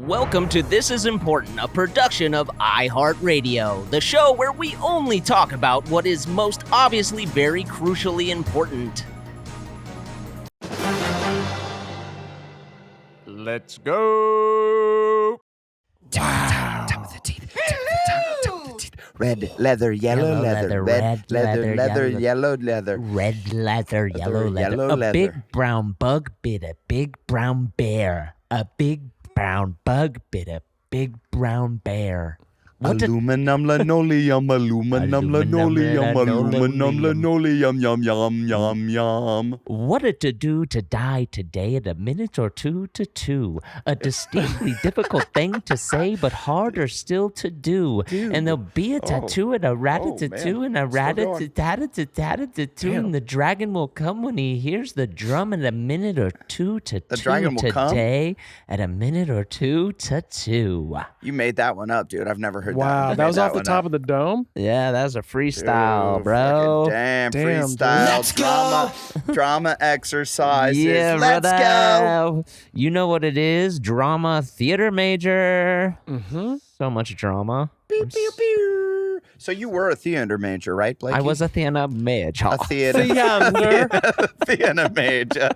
Welcome to This Is Important, a production of iHeartRadio, the show where we only talk about what is most obviously very crucially important. Let's go! Top of the teeth. Red leather, yellow leather, red leather, yellow leather. Red leather, yellow leather. Yellow A leather. big brown bug bit a big brown bear. A big brown bug bit a big brown bear. Aluminum linoleum, aluminum linoleum, aluminum linoleum, yum, yum, yum, yum. What a to-do to die today at a minute or two to two. A distinctly difficult thing to say, but harder still to do. And there'll be a tattoo and a rat-a-tattoo and a rat-a-tat-a-tat-a-tat-a-tattoo, and the dragon will come when he hears the drum at a minute or two to two today at a minute or two to two. You made that one up, dude. I've never heard that. Wow, that was off the top of the dome? Yeah, that was a freestyle, bro. Damn, Damn, freestyle. Let's drama exercises. Yeah, Let's go. You know what it is? Drama theater major. Mm-hmm. So much drama. Pew, pew, pew. So you were a theater major, right, Blakey? I was a theater major. a theater. Theater major.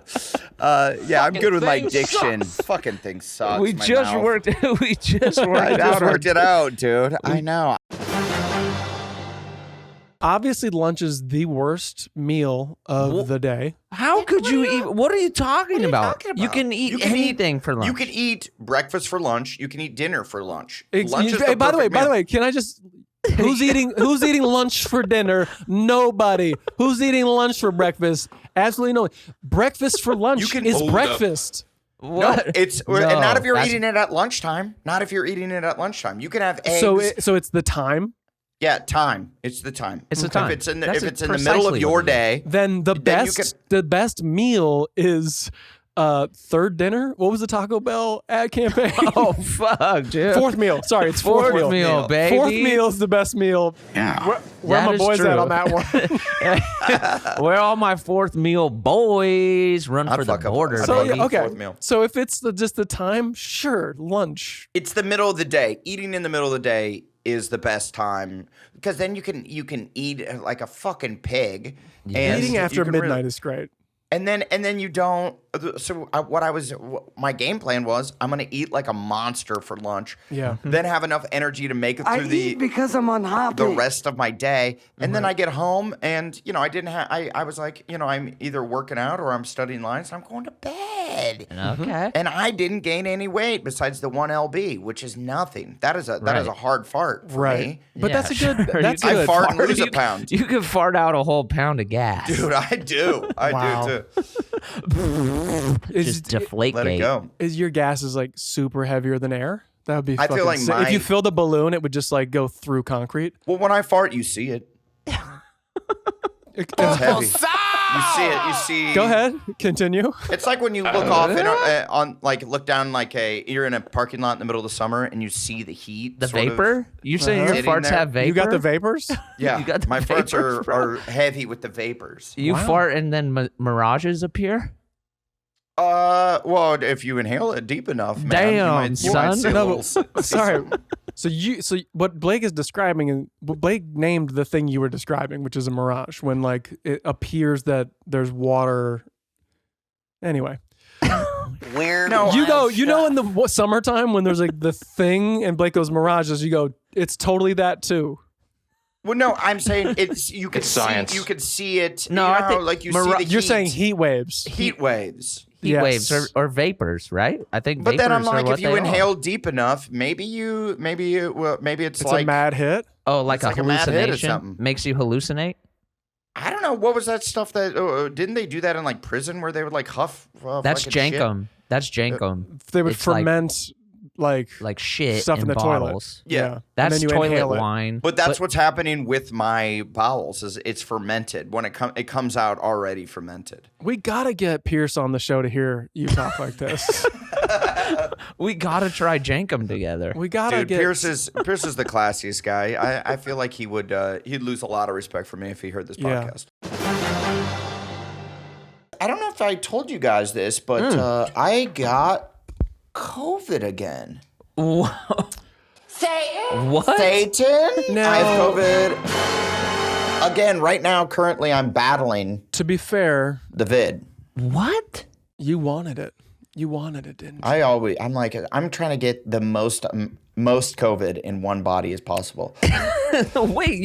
Yeah, I'm good with my diction. Fucking thing sucks. We my just mouth. worked. We just worked I out. just worked it out, dude. I know. Obviously, lunch is the worst meal of the day. How could you eat? What are you talking about? talking You about? can eat You can anything for lunch. You can eat breakfast for lunch. You can eat dinner for lunch. Hey, Lunch is hey, by the perfect meal. way, can I just? Who's eating lunch for dinner? Nobody. Who's eating lunch for breakfast? Absolutely no. Breakfast for lunch is hold up. breakfast. What? No, it's No, and not if you're that's- eating it at lunchtime. Not if you're eating it at lunchtime. You can have eggs. So it's the time. Yeah, time. It's the time. It's the time. If it's in the, That's if it's in the middle of precisely your what it is. day, Then the Then you best meal is third dinner. What was the Taco Bell ad campaign? Oh fuck, dude. Fourth meal. Sorry, it's fourth meal. meal, baby. Fourth meal is the best meal. Yeah. Where That my is boys true. at on that one? Where all my fourth meal boys run I'd for the fuck up- border, I'd So fuck baby. up okay. fourth meal. So if it's just the time, sure, lunch. It's the middle of the day. Eating in the middle of the day is the best time because then you can eat like a fucking pig. And Eating you after can midnight really- is great. And then you don't. So my game plan was I'm gonna eat like a monster for lunch. Yeah. Then have enough energy to make it through because I'm unhappy. the rest of my day. And then I get home and I didn't have. I was like I'm either working out or I'm studying lines. And I'm going to bed. Okay. And I didn't gain any weight besides the 1 lb, which is nothing. That is a hard fart for Right. me. But Yeah, that's a good. sure. That's I good. fart and lose a pound. You can fart out a whole pound of gas. Dude, I do. I Wow. do too. Just deflate Let it go. Is your gas is like super heavier than air? That would be. I feel fucking like sick. my- if you filled a balloon, it would just like go through concrete. Well, when I fart, you see it. It's heavy. You see it. You see. Go ahead, continue. It's like when you look off look down you're in a parking lot in the middle of the summer and you see the heat. The sort of- vapor? You say your Sitting farts there. have vapor? You got the vapors. Yeah, You got the my farts vapors, bro. are heavy with the vapors. You fart and then mirages appear? Well, if you inhale it deep enough, man, Damn, you might son. see a No, little- but- sorry. So what Blake is describing, and what Blake named the thing you were describing, which is a mirage, when like it appears that there's water. Anyway, No, you know, in the summertime when there's like the thing, and Blake goes mirages, you go, it's totally that too. Well, no, I'm saying it's you can It's see science. you can see it. No, you know I how, think like you see the You're heat, saying heat waves. heat waves. Heat Yes. waves or vapors, right? I think But vapors then I'm are like, what if you they are. inhale deep enough, maybe it's It's like a mad hit. Oh, like It's a like a mad hit or hallucination? something. Makes you hallucinate? I don't know what was that stuff that didn't they do that in like prison where they would like huff? That's fucking shit? jankum. That's jankum. They would It's like- ferment like Shit stuff in in the bottles. toilet. Yeah. And That's then you toilet inhale it. wine. But that's what's happening with my bowels is it's fermented when it comes out already fermented. We gotta get Pierce on the show to hear you talk like this. We gotta try jankum together. We gotta Dude, get Pierce is the classiest guy. I feel like he'd lose a lot of respect for me if he heard this Yeah. podcast. I don't know if I told you guys this, but I got COVID again. Satan. What? Satan? No. I have COVID. Again, right now, currently, I'm battling To be fair, the vid. What? you wanted it. You wanted it, didn't you? I'm trying to get the most COVID in one body as possible. Wait,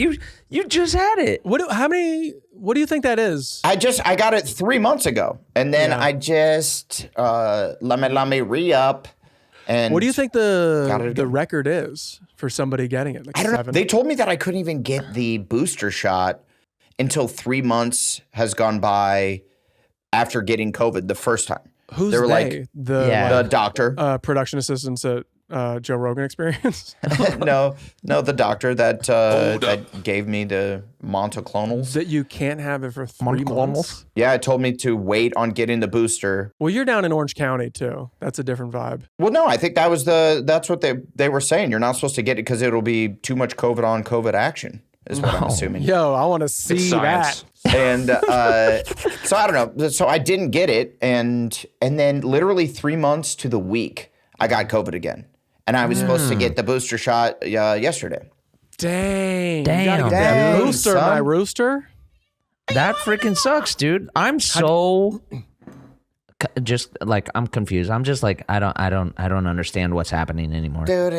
you just had it. What do you think that is? I got it 3 months ago, and then Yeah. I just let me re-up. And What do you think Got it the again. record is for somebody getting it? Like I don't know. 7? They told me that I couldn't even get the booster shot until 3 months has gone by after getting COVID the first time. Who's they were they? the doctor. Production assistants at Joe Rogan Experience no, the doctor that gave me the monoclonals. that you can't have it for 3 months. Yeah, it told me to wait on getting the booster. Well, you're down in Orange County too. That's a different vibe. Well, no, I think that's what they were saying. You're not supposed to get it because it'll be too much COVID on COVID action, is what I'm assuming. Yo, I want to see that. And so I don't know. So I didn't get it, and then literally 3 months to the week, I got COVID again, and I was supposed to get the booster shot yesterday. Dang. Damn, You gotta get dude. that booster, Son. my rooster. That freaking sucks, dude. I'm so just like I'm confused. I'm just like I don't understand what's happening anymore. Dude,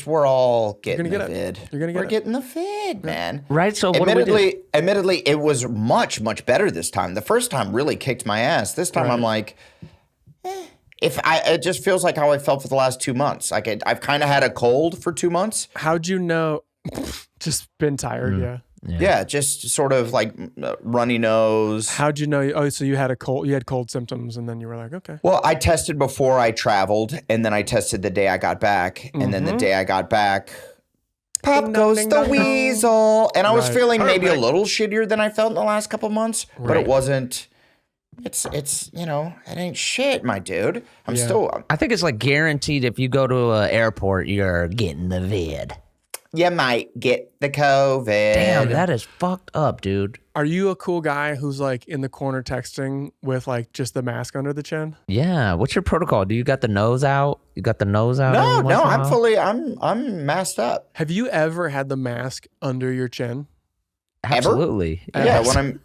we're all getting gonna the get it. vid. You're gonna get we're it. getting the vid, man. Right? So what do we do? Admittedly, it was much better this time. The first time really kicked my ass. This time I'm like, it just feels like how I felt for the last 2 months. Like I've kind of had a cold for 2 months. How'd you know? Just been tired, yeah. Yeah, just sort of like runny nose. How'd you know? Oh, so you had a cold. You had cold symptoms, and then you were like, okay. Well, I tested before I traveled, and then I tested the day I got back, and then the day I got back, pop Ding dong, goes ding the dong. weasel, and I was Right. feeling maybe a little shittier than I felt in the last couple months, but it wasn't. It's it ain't shit, my dude. I'm still. I think it's like guaranteed if you go to an airport, you're getting the vid. You might get the COVID. Damn, that is fucked up, dude. Are you a cool guy who's like in the corner texting with like just the mask under the chin? Yeah. What's your protocol? Do you got the nose out? You got the nose out? every once in a I'm while? fully. I'm masked up. Have you ever had the mask under your chin? Absolutely. Yeah, when I'm.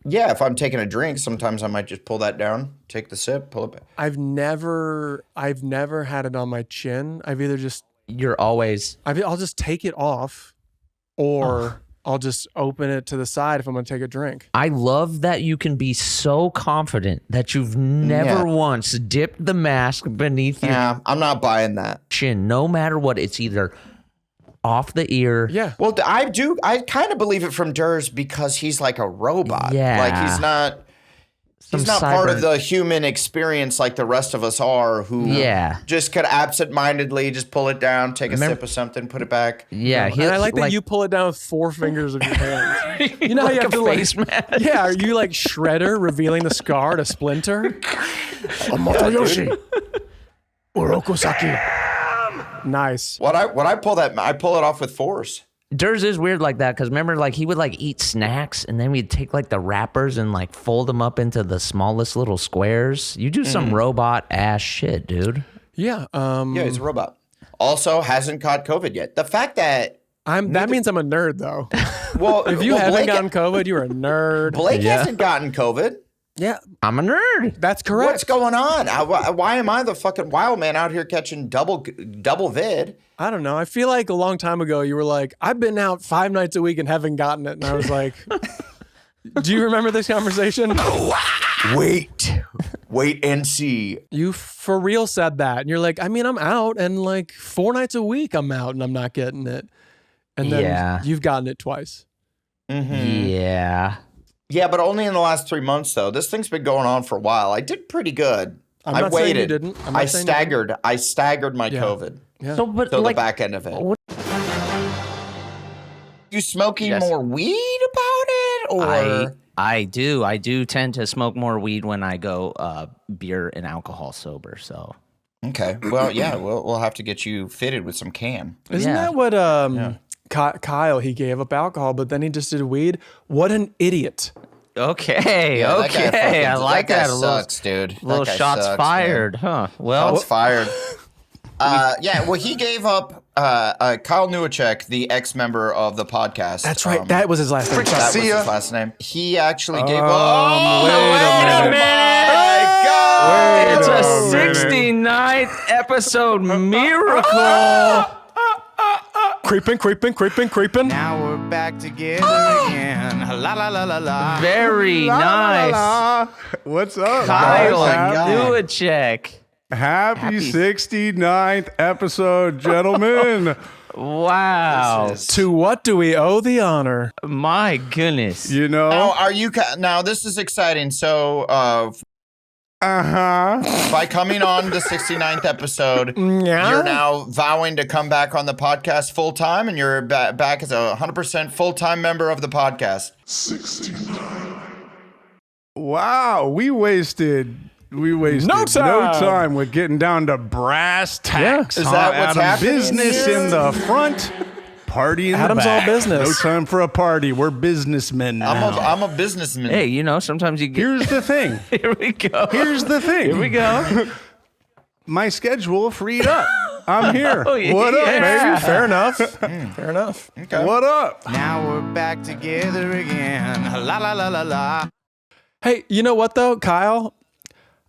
Yeah, if I'm taking a drink, sometimes I might just pull that down, take the sip, pull it back. I've never had it on my chin. I've either just You're always. I'll just take it off, or I'll just open it to the side if I'm gonna take a drink. I love that you can be so confident that you've never once dipped the mask beneath your Yeah, I'm not buying that. chin, no matter what. It's either off the ear. Yeah. Well, I kind of believe it from Durs because he's like a robot. Yeah. Like he's not Some part of cyber- the human experience like the rest of us are who Yeah. just could absentmindedly just pull it down, take a sip of something, put it back. Yeah. And I like that you pull it down with 4 fingers of your hands. You know how you have a to like, face mask. yeah, are you like Shredder revealing the scar to Splinter? Motoyoshi. Urokosaki. Nice. When I pull that, I pull it off with force. Durs is weird like that because remember, like he would like eat snacks and then we'd take like the wrappers and like fold them up into the smallest little squares. You do some robot ass shit, dude. Yeah. Yeah, he's a robot. Also, hasn't caught COVID yet. The fact that That means I'm a nerd though. if If you haven't gotten COVID, you're a nerd. Blake hasn't gotten COVID. Yeah, I'm a nerd. that's correct. What's going on? Why am I the fucking wild man out here catching double vid? I don't know. I feel like a long time ago you were like, I've been out 5 nights a week and haven't gotten it. And I was like, do you remember this conversation? Wait and see. You for real said that. And you're like, I mean, I'm out and like 4 nights a week I'm out and I'm not getting it. And then you've gotten it twice. Yeah. Yeah, but only in the last 3 months though. This thing's been going on for a while. I did pretty good. I'm not saying you didn't. I'm not I saying you didn't. staggered my COVID. Yeah. So, but So like, the back end of it. what- You smoking Yes. more weed about it, or I do tend to smoke more weed when I go beer and alcohol sober. So okay? Well, yeah, we'll have to get you fitted with some can. Isn't Yeah. that what Kyle, he gave up alcohol, but then he just did weed? What an idiot. okay, Yeah, that guy fucking- I like that. that. Guy A little, sucks, dude. little That guy shots sucks, fired, huh? Man. Well, Shots fired. Yeah, well, he gave up Kyle Newacheck, the ex-member of the podcast. That's right. That was his last name. That was his last name. He actually gave up. Wait a minute. My God. It's a 69th episode miracle. Creeping. Now we're back together again. La la la la la. Very nice. What's up, Kyle guys? Newacheck. Happy 69th episode, gentlemen. Wow. To what do we owe the honor? My goodness. You know? Now, this is exciting. So, by coming on the 69th episode, you're now vowing to come back on the podcast full time, and you're back as a 100% full time member of the podcast. 69. Wow, we wasted No time with getting down to brass tacks. Is that what's Adam? happening Business here? in the front, party in Adam's the back. all business. No time for a party. We're businessmen now. I'm a businessman. Hey, you know, sometimes you get. Here's the thing. Here we go. Here's the thing. Here we go. My schedule freed up. I'm here. Oh, yeah. What up, baby? Fair enough. Fair enough. Okay. What up? Now we're back together again. La la la la la. Hey, you know what though, Kyle?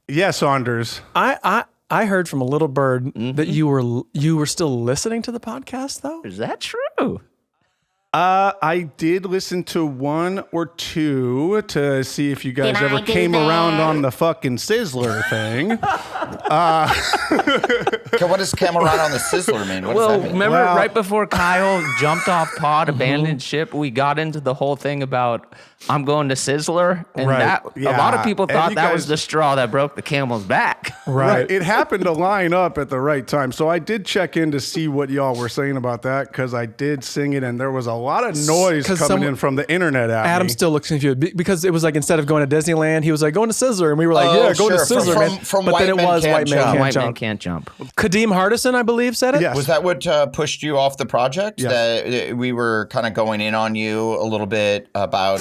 Yes, Saunders. I heard from a little bird that you were still listening to the podcast though. Is that true? I did listen to one or two to see if you guys ever came around on the fucking Sizzler thing. Okay, what does come around on the Sizzler mean? What does Well, that mean? remember Well- right before Kyle jumped off pod, abandoned ship, we got into the whole thing about I'm going to Sizzler, and Right, that a lot of yeah. people And thought you that was guys- the straw that broke the camel's back. Right. It happened to line up at the right time. So I did check in to see what y'all were saying about that because I did sing it and there was a lot of noise 'Cause coming someone- in from the internet at Adam me. still looks confused because it was like instead of going to Disneyland, he was like going to Sizzler, and we were like, yeah, go to sure. Sizzler, man. From But then it White Men was Can't White Man Jump. Can't White man Jump. can't jump. Kadeem Hardison, I believe, said it. Yes. Was that what pushed you off the project? Yes. That we were kind of going in on you a little bit about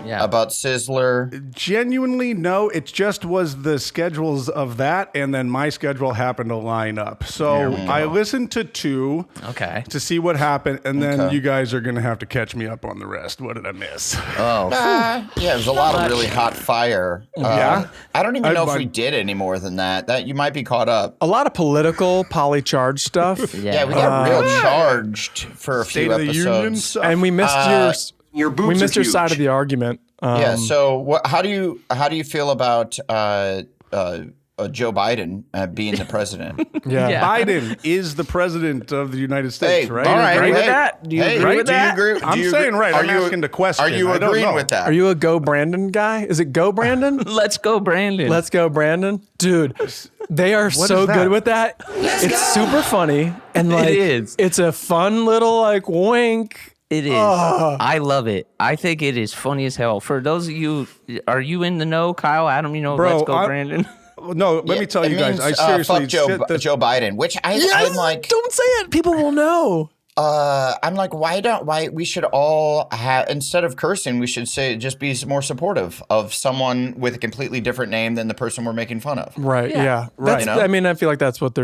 Yeah. about Sizzler. Genuinely, no. It just was the schedules of that, and then my schedule happened to line up. So I listened to two Okay. to see what happened, and then Okay. you guys are going to have to catch me up on the rest. What did I miss? Oh. Yeah, there's a lot of really hot fire. Yeah? I don't even know if I'd- we did any more than that. That you might be caught up. A lot of political, polycharged stuff. Yeah, we got real charged for a State few of the Union episodes. stuff. And we missed Your boobs we missed your side of the argument. Yeah. So, how do you feel about Joe Biden being the president? Yeah. Yeah. Biden is the president of the United States, right? all right. agree with hey, that? Do you hey, agree with do that? You agree, I'm do you saying agree- right. Are I'm you, asking the question. Are you I don't agreeing know. with that? Are you a Go Brandon guy? Is it Go Brandon? Let's go, Brandon. Let's go, Brandon. Dude, they are so is that? good with that. It's super funny. And like, is. It's a fun little like wink. It is. I love it. I think it is funny as hell. For those of you, are you in the know, Kyle, Adam? You know, Bro, let's go, I'm- Brandon. No, let me tell It you guys. means, I seriously fuck Joe, shit that- Joe Biden, which I'm like, Don't say it. People will know. why we should all have, instead of cursing, we should say, just be more supportive of someone with a completely different name than the person we're making fun of. Right. Yeah. Right. That's, I mean, I feel like that's what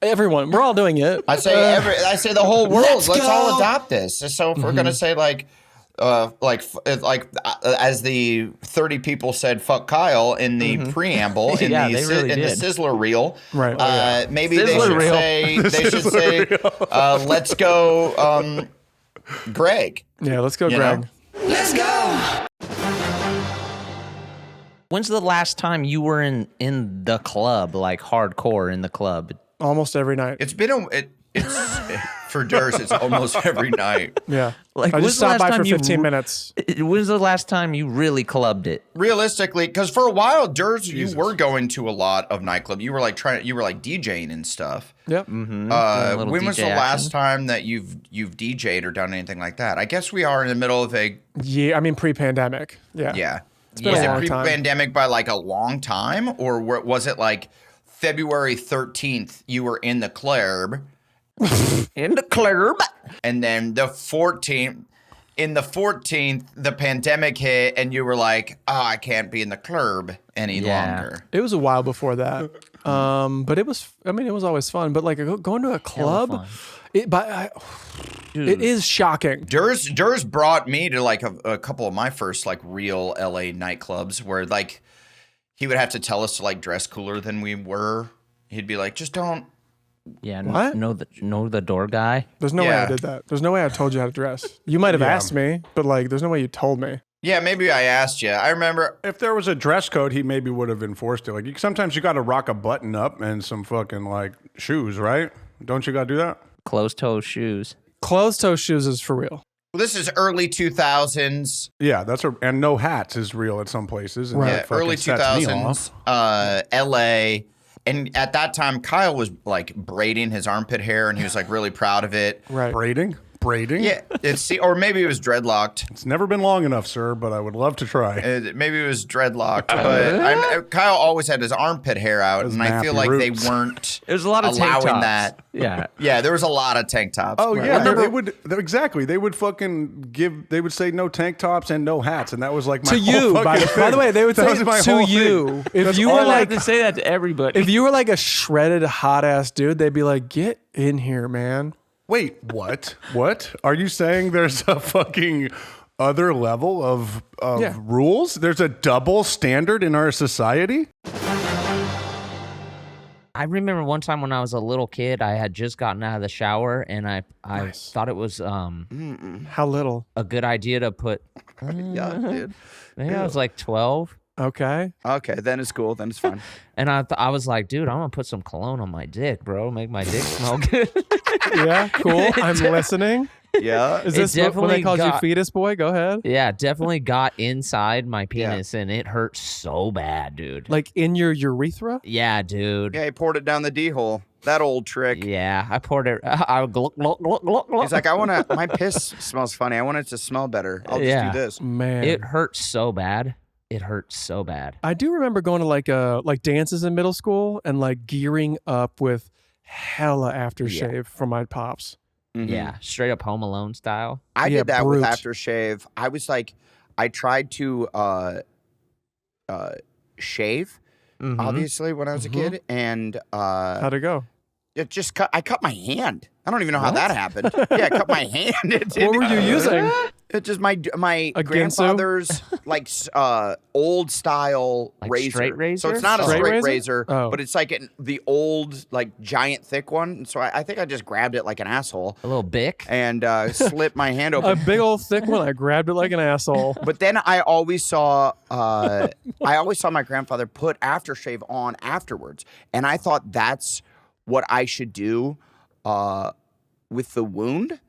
everyone, we're all doing it. I say the whole world, let's all adopt this. So if we're going to say as the 30 people said fuck Kyle in the preamble in Yeah, the they really in the did. Sizzler reel, Right. maybe Sizzler they should say let's go Greg. Yeah. Let's go, You Greg. know? When's the last time you were in the club, like hardcore in the club? Almost every night. It's been it's for Durs, it's almost every night. Yeah. Like, I when's just the stopped last by for time you 15 minutes. When's the last time you really clubbed it? Realistically, because for a while, Durs, you were going to a lot of nightclub. You were like DJing and stuff. Yep. Doing a little When was DJ the last action. time that you've DJ'd or done anything like that? I guess we are in the middle of a Yeah. I mean, pre-pandemic. Yeah. yeah. been Was a it long time. pre-pandemic by like a long time, or was it like February 13th? You were in the club, In the club. and then the 14th. In the 14th, the pandemic hit, and you were like, "Oh, I can't be in the club any Yeah. longer." It was a while before that. But it was always fun. But like going to a club, it is shocking. Durs brought me to like a couple of my first like real LA nightclubs where like he would have to tell us to like dress cooler than we were. He'd be like, just don't. Yeah, What? know the door guy. There's no way I did that. There's no way I told you how to dress. You might have asked me, but like, there's no way you told me. Yeah, maybe I asked you. I remember If there was a dress code, he maybe would have enforced it. Like sometimes you got to rock a button up and some fucking like shoes, right? Don't you got to do that? Closed-toe shoes. Closed-toe shoes is for real. this is early 2000s. Yeah, and no hats is real at some places. And Right. that Yeah, fucking early sets me 2000s, off. LA. And at that time, Kyle was like braiding his armpit hair, and he was like really proud of it. Right. Braiding? Yeah, or maybe it was dreadlocked. It's never been long enough, sir, but I would love to try. Maybe it was dreadlocked, but Kyle always had his armpit hair out, and I feel nappy like roots. they weren't It was a lot of tank allowing tops. that. Yeah. Yeah, there was a lot of tank tops. Oh yeah, they would exactly. They would fucking give. They would say no tank tops and no hats, and that was like my To whole you, by fucking the way, they would That say was my to whole you. thing. If That's you all were I like, to say that to everybody. if you were like a shredded hot ass dude, they'd be like, "Get in here, man." Wait, what? What are you saying? There's a fucking other level of rules. There's a double standard in our society. I remember one time when I was a little kid, I had just gotten out of the shower, and I thought it was How little? a good idea to put. Yeah, dude. Maybe I was like 12. Okay. Okay, then it's cool. Then it's fine. And I was like, dude, I'm gonna put some cologne on my dick, bro. Make my dick smell good. Yeah. Cool. I'm listening. Yeah. Is It this when definitely they called you got- fetus boy? Go ahead. Yeah, definitely got inside my penis, and it hurt so bad, dude. Like in your urethra? Yeah, dude. Yeah, he poured it down the D hole. That old trick. Yeah, I poured it. I gluck, gluck, gluck, gluck, gluck. He's like, my piss smells funny. I want it to smell better. I'll just Yeah. do this. Man. It hurt so bad. It hurt so bad. I do remember going to like dances in middle school and like gearing up with hella aftershave from my pops. Mhm. Yeah, straight up Home Alone style. I Yeah, did that brute. with aftershave. I was like, I tried to shave, obviously, when I was a kid, and How'd it go? it just I cut my hand. I don't even know how that happened. Yeah, I cut my hand. What were you using? It just my A Ginsu? grandfather's like old style Like razor. straight razor? So it's not a Straight straight razor? razor, Oh. but it's like the old like giant thick one. And so I think I just grabbed it like an asshole A little bic. and slit my hand A open. big old thick one. I grabbed it like an asshole. But then I always saw my grandfather put aftershave on afterwards, and I thought that's what I should do with the wound.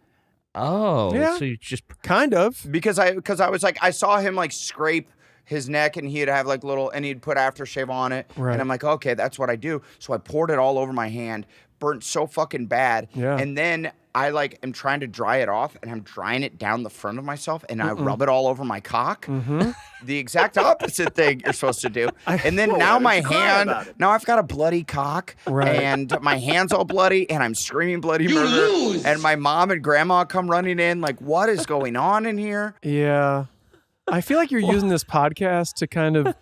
Oh, Yeah. so you just Kind of. Because I was like, I saw him like scrape his neck and he'd have like and he'd put aftershave on it. Right. And I'm like, okay, that's what I do. So I poured it all over my hand, burnt so fucking bad. Yeah. And then I like am trying to dry it off and I'm drying it down the front of myself and I rub it all over my cock. Mm-hmm. The exact opposite thing you're supposed to do. And then now my hand, now I've got a bloody cock Right. and my hand's all bloody and I'm screaming bloody murder. And my mom and grandma come running in like, what is going on in here? Yeah. I feel like you're using this podcast to kind of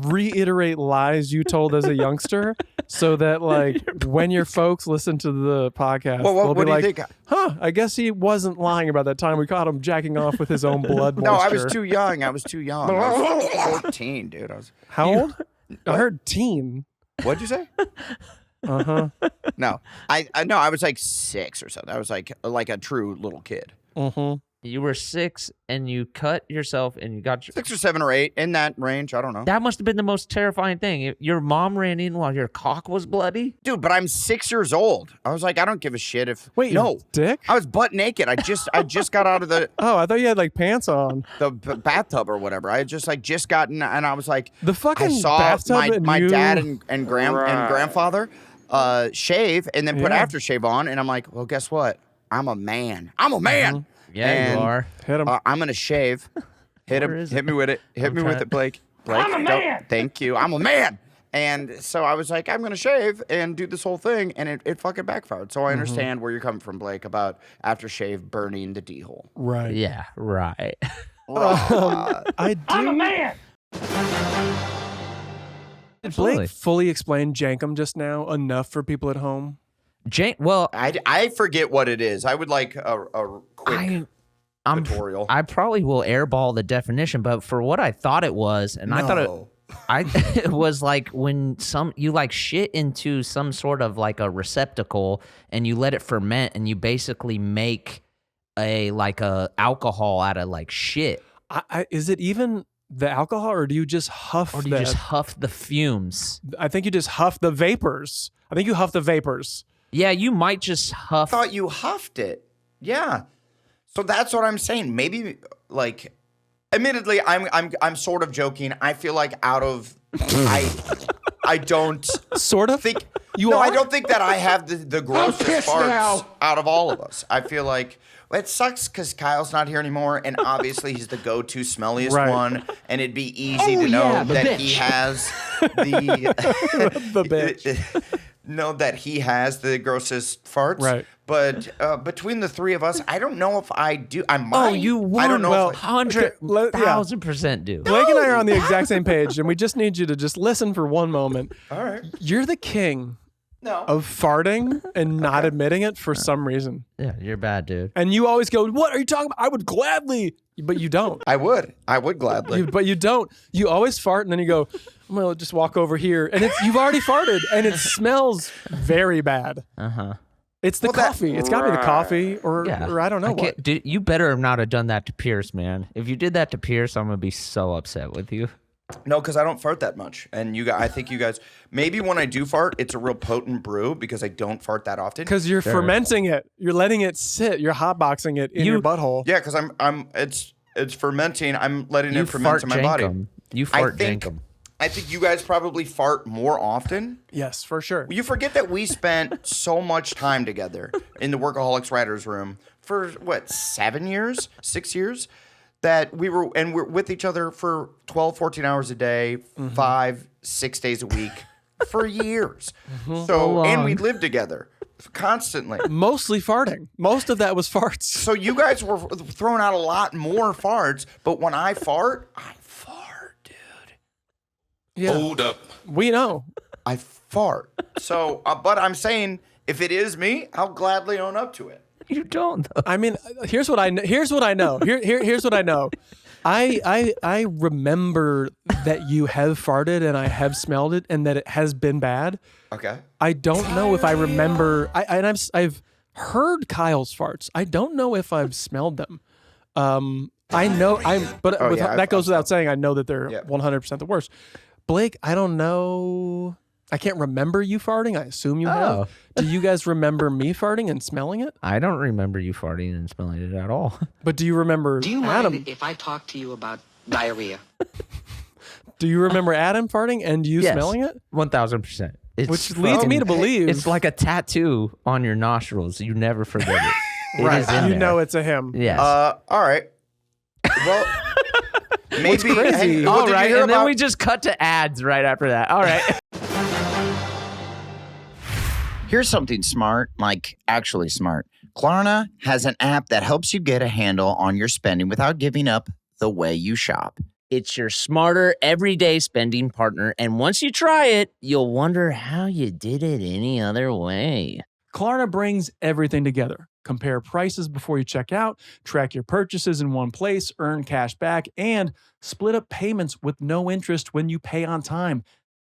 reiterate lies you told as a youngster so that like when your folks listen to the podcast, Well, they'll what be do you like, think? huh, I guess he wasn't lying about that time we caught him jacking off with his own blood moisture. No, I was too young. I was 14, dude. How old? I heard teen. What'd you say? Uh-huh. No, I was like 6 or something. I was like a true little kid. Mm-hmm. you were 6 and you cut yourself and you got your. 6 or 7 or 8 in that range. I don't know, That must have been the most terrifying thing. Your mom ran in while your cock was bloody. dude. But I'm 6 years old. I was like, I don't give a shit if. Wait, no, your dick? I was butt naked. I just got out of the Oh, I thought you had like pants on. bathtub or whatever. I had just gotten, and I was like, The fucking I saw bathtub and my you... dad and grandfather shave and then put Yeah. aftershave on, and I'm like, well, guess what? I'm a man. I'm a man. Yeah, And, you are. Hit him. I'm gonna shave. Hit Where him. is Hit it? me with it. Hit me with it, Blake. I'm a man. Thank you. I'm a man. And so I was like, I'm gonna shave and do this whole thing, and it fucking backfired. So I understand where you're coming from, Blake, about aftershave burning the D hole. Right. Yeah, right. I do. Did Blake fully explain Jankum just now enough for people at home? Well, I forget what it is. I would like a quick tutorial. I probably will airball the definition, but for what I thought it was, and I thought it was like when you like shit into some sort of like a receptacle and you let it ferment and you basically make a alcohol out of like shit. Is it even the alcohol, or do you just huff? Or do you just huff the fumes? I think you just huff the vapors. I think you huff the vapors. Yeah, you might just huff. I thought you huffed it. Yeah. So that's what I'm saying. Maybe like, admittedly, I'm sort of joking. I feel like I don't sort of think you are? I don't think that I have the grossest farts out of all of us. I feel like it sucks because Kyle's not here anymore, and obviously he's the go-to smelliest one, and it'd be easy to know that he has the bitch. Know that he has the grossest farts. Right. But between the three of us, I don't know if I do. I might. Oh, you would. I don't know. Well, if 100,000% do. Blake and I are on the exact same page, and we just need you to just listen for one moment. All right. You're the king No. of farting and not admitting it for some reason. Yeah, you're bad, dude. And you always go, "What are you talking about? I would gladly," but you don't. I would gladly. But you don't. You always fart, and then you go, "I'm gonna just walk over here," and you've already farted, and it smells very bad. It's the coffee. It's got to be the coffee, or I don't know what. Dude, you better not have done that to Pierce, man. If you did that to Pierce, I'm gonna be so upset with you. No, because I don't fart that much, and I think you guys maybe when I do fart, it's a real potent brew because I don't fart that often. Because you're fermenting it. You're letting it sit. You're hotboxing it in your butthole. Yeah, because it's fermenting. I'm letting it ferment in my body. You fart jankum. I think you guys probably fart more often. Yes, for sure. You forget that we spent so much time together in the Workaholics writers' room for 7 years, 6 years, that we're with each other for 12, 14 hours a day, 5, 6 days a week for years. So, and we lived together constantly. Mostly farting. Most of that was farts. So you guys were throwing out a lot more farts, but when I fart, dude. Yeah. Hold up. We know. I fart. So, but I'm saying if it is me, I'll gladly own up to it. You don't, though. I mean, here's what I know. Here's what I know. Here's what I know. I remember that you have farted and I have smelled it and that it has been bad. Okay. I don't know if I remember. I've heard Kyle's farts. I don't know if I've smelled them. I know that goes without saying. I know that they're 100% the worst. Blake, I don't know. I can't remember you farting. I assume you have. Do you guys remember me farting and smelling it? I don't remember you farting and smelling it at all. But do you remember Adam? Mind if I talk to you about diarrhea? Do you remember Adam farting and you smelling it? 1,000%. Which leads me to believe it's like a tattoo on your nostrils. You never forget it. Right. It is in You there. know it's a him. Yes. All right. Well, maybe. crazy? All right. And then we just cut to ads right after that. All right. Here's something smart, like actually smart. Klarna has an app that helps you get a handle on your spending without giving up the way you shop. It's your smarter, everyday spending partner, and once you try it, you'll wonder how you did it any other way. Klarna brings everything together. Compare prices before you check out, track your purchases in one place, earn cash back, and split up payments with no interest when you pay on time.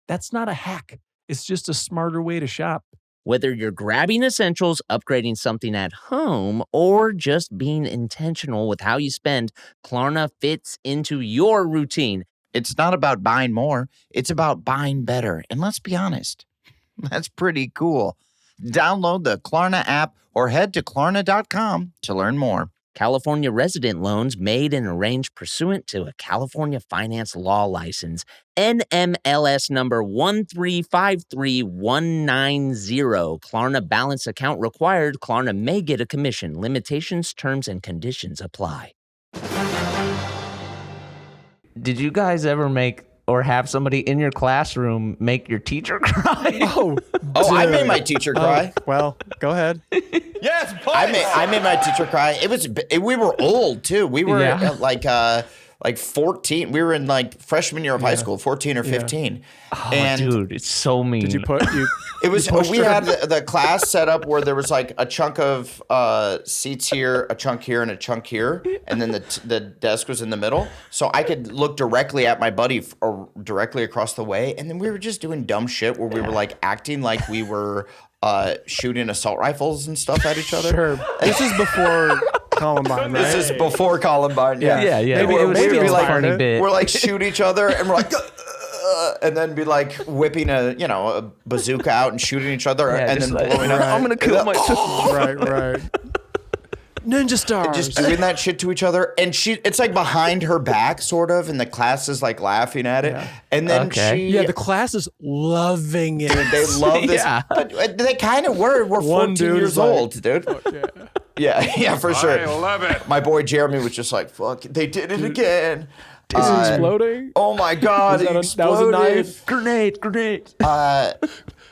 That's not a hack. It's just a smarter way to shop. Whether you're grabbing essentials, upgrading something at home, or just being intentional with how you spend, Klarna fits into your routine. It's not about buying more. It's about buying better. And let's be honest, that's pretty cool. Download the Klarna app or head to Klarna.com to learn more. California resident loans made and arranged pursuant to a California finance law license. NMLS number 1353190. Klarna balance account required. Klarna may get a commission. Limitations, terms, and conditions apply. Did you guys ever make or have somebody in your classroom make your teacher cry? Oh, I made my teacher cry. Well, go ahead. Yes, I made my teacher cry. We were old too. We were like 14. We were in like freshman year of high school, 14 or 15. Oh, and dude, it's so mean. Did you put you? it was we had the class set up where there was like a chunk of seats here, a chunk here, and a chunk here, and then the desk was in the middle, so I could look directly at my buddy or directly across the way, and then we were just doing dumb shit where we were like acting like we were shooting assault rifles and stuff at each other. Sure. This is before Columbine, right? This is before Columbine. Yeah. Maybe it was maybe still it's a like funny bit. We're like shoot each other, and we're like. And then be like whipping a bazooka out and shooting each other, and then like, blowing up. I'm gonna kill myself. Right. Ninja stars. And just doing that shit to each other, and it's like behind her back, sort of, and the class is like laughing at it, and then the class is loving it. They love this. But they kind of were. We're 14 years old, dude. Yeah, for sure. I love it. My boy Jeremy was just like, "Fuck, they did it again." Is it exploding? Oh my god! That was a knife. Grenade.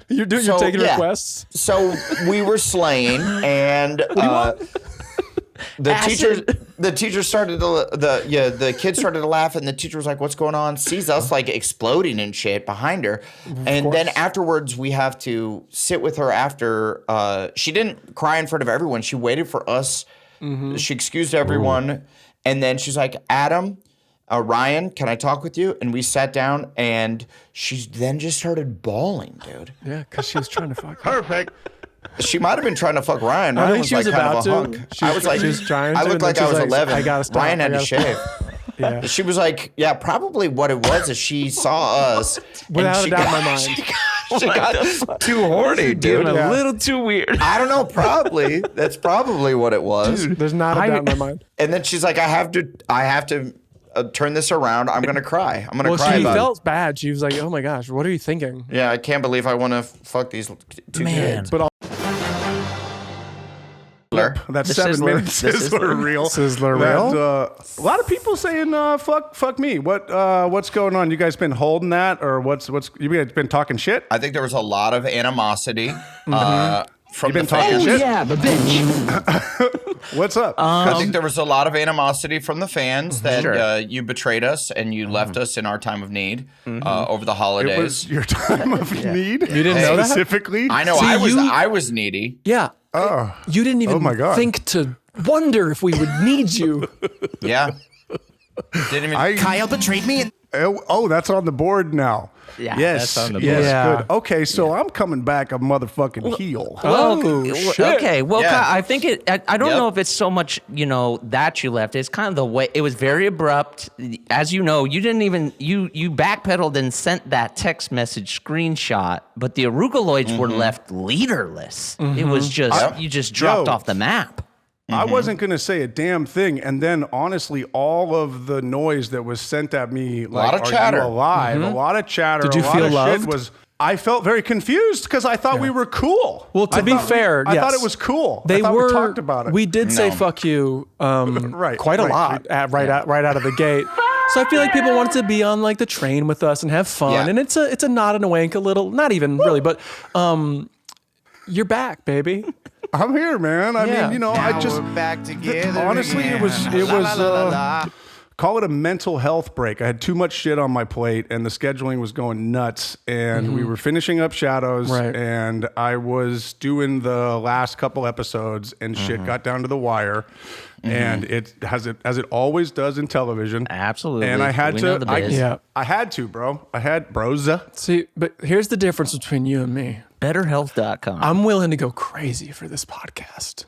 You're taking requests. So we were slaying, and the teacher started to the kids started to laugh, and the teacher was like, "What's going on?" Sees us like exploding and shit behind her, and then afterwards we have to sit with her after. She didn't cry in front of everyone. She waited for us. She excused everyone, and then she's like, "Adam. Ryan, can I talk with you?" And we sat down, and she then just started bawling, dude. Yeah, because she was trying to fuck. Perfect. She might have been trying to fuck Ryan. Ryan think she was like kind about of a to. hunk. She was trying to, I looked and then like she I was was like, 11. I gotta stop, Ryan had to shave. Yeah. She was like, yeah, probably what it was is she saw us. Without a doubt in my mind. She got too horny, dude. A little too weird. I don't know. Probably that's probably what it was. Dude, there's not a doubt in my mind. And then she's like, I have to turn this around. I'm gonna cry. I'm gonna cry she about felt bad. She was like, "Oh my gosh, what are you thinking?" Yeah, I can't believe I want to fuck these two kids. But That 7 minute Sizzler reel. Sizzler reel. A lot of people saying fuck me. What's going on? You guys been holding that, or what's you guys been talking shit? I think there was a lot of animosity. From you been the talking fans. shit? Yeah, the bitch. What's up? I think there was a lot of animosity from the fans that you betrayed us and you left us in our time of need over the holidays. It was your time of need. You didn't know that? Specifically? I know. See, I was needy. Yeah. You didn't even my God. think to wonder if we would need you. Yeah. Didn't even. Kyle betrayed me. Oh, that's on the board now. Yeah, yes, that's on the yes, board. Yeah. good. Okay, so I'm coming back a motherfucking heel. Shit. Okay. Well, Yeah. I think I don't know if it's so much that you left. It's kind of the way it was very abrupt. As you know, you didn't even you backpedaled and sent that text message screenshot, but the arugaloids were left leaderless. It was just you just dropped off the map. I wasn't going to say a damn thing. And then, honestly, all of the noise that was sent at me, like, lot of are chatter. you alive? A lot of chatter. Did you a lot feel of loved? Shit was. I felt very confused because I thought we were cool. Well, to be fair, I yes. thought it was cool. They I thought were. we talked about it. We did say "fuck you" quite a lot right out of the gate. So I feel like people wanted to be on like the train with us and have fun, and it's a nod and a wink, a little, not even really, but you're back, baby. I'm here, man. I mean, I just we're back together. honestly, again. it was call it a mental health break. I had too much shit on my plate, and the scheduling was going nuts. And we were finishing up Shadows, and I was doing the last couple episodes, and shit got down to the wire. And it as it always does in television. Absolutely. And I had We know the biz. I had to, bro. I had broza. See, but here's the difference between you and me. BetterHealth.com. I'm willing to go crazy for this podcast.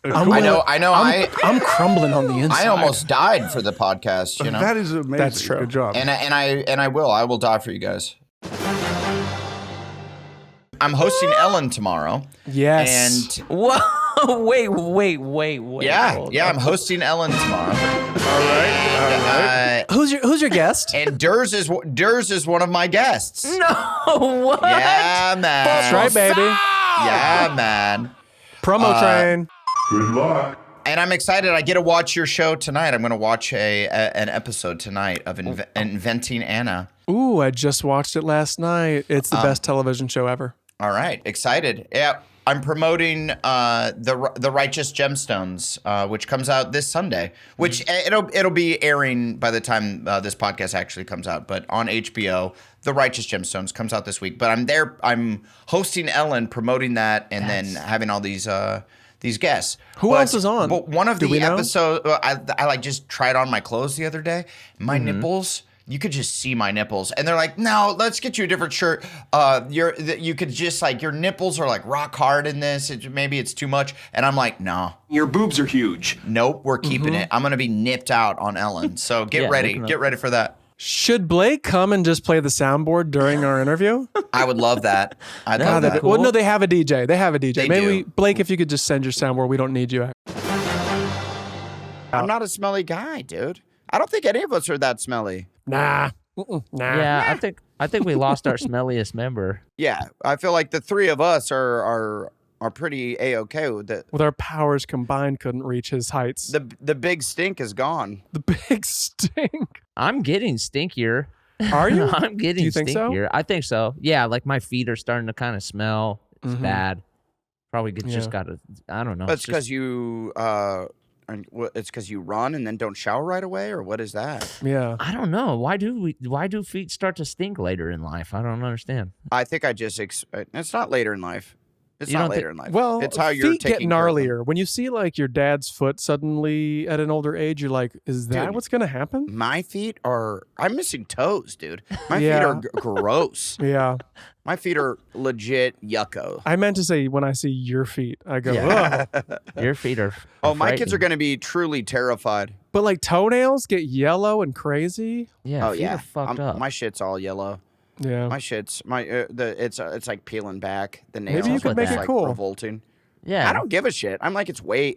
I know. I'm crumbling on the inside. I almost died for the podcast. That is amazing. That's true. Good job. And I will die for you guys. I'm hosting Ellen tomorrow. Yes. And Whoa! Wait. yeah, I'm hosting Ellen tomorrow. All right. Who's your guest? And Durs is one of my guests. No, what? Yeah, man. That's right, baby. Yeah, man. Promo train. Good luck. And I'm excited. I get to watch your show tonight. I'm going to watch an episode tonight of Inventing Anna. Ooh, I just watched it last night. It's the best television show ever. All right, excited. Yeah. I'm promoting the Righteous Gemstones, which comes out this Sunday. Which it'll be airing by the time this podcast actually comes out. But on HBO, the Righteous Gemstones comes out this week. But I'm there. I'm hosting Ellen, promoting that, and then having all these guests. Who else is on? But one of the episodes, I like just tried on my clothes the other day. My nipples. You could just see my nipples, and they're like, "No, let's get you a different shirt. You could just like your nipples are like rock hard in this. Maybe it's too much." And I'm like, "No, your boobs are huge. Nope, we're keeping it. I'm gonna be nipped out on Ellen. So get ready for that." Should Blake come and just play the soundboard during our interview? I would love that. I'd love that. Well, no, they have a DJ. They Maybe do. Blake, if you could just send your soundboard, we don't need you. I'm not a smelly guy, dude. I don't think any of us are that smelly. Nah. Yeah, I think we lost our smelliest member. Yeah, I feel like the three of us are pretty A-okay with it. With our powers combined, couldn't reach his heights. The big stink is gone. The big stink. I'm getting stinkier. Are you? I'm getting Do you think stinkier. so? I think so. Yeah, like my feet are starting to kind of smell. It's bad. Probably just got to, I don't know. That's because you it's because you run and then don't shower right away, or what is that? Yeah. I don't know. Why do feet start to stink later in life? I don't understand. I think I just it's not later in life. It's not later in life. Well, it's how you're feet get taking care of them. gnarlier. When you see like your dad's foot suddenly at an older age, you're like, is that Dude, what's going to happen? My feet I'm missing toes, dude. My Yeah. feet are gross. Yeah. My feet are legit yucko. I meant to say when I see your feet, I go, ugh. Your feet are Oh, my kids frightening. are going to be truly terrified. But like toenails get yellow and crazy. Yeah, Oh feet yeah, are fucked up. my shit's all yellow. Yeah. My shit's it's like peeling back. The nails. Maybe you could make It's it like cool. revolting. yeah. I don't give a shit. I'm like, it's way.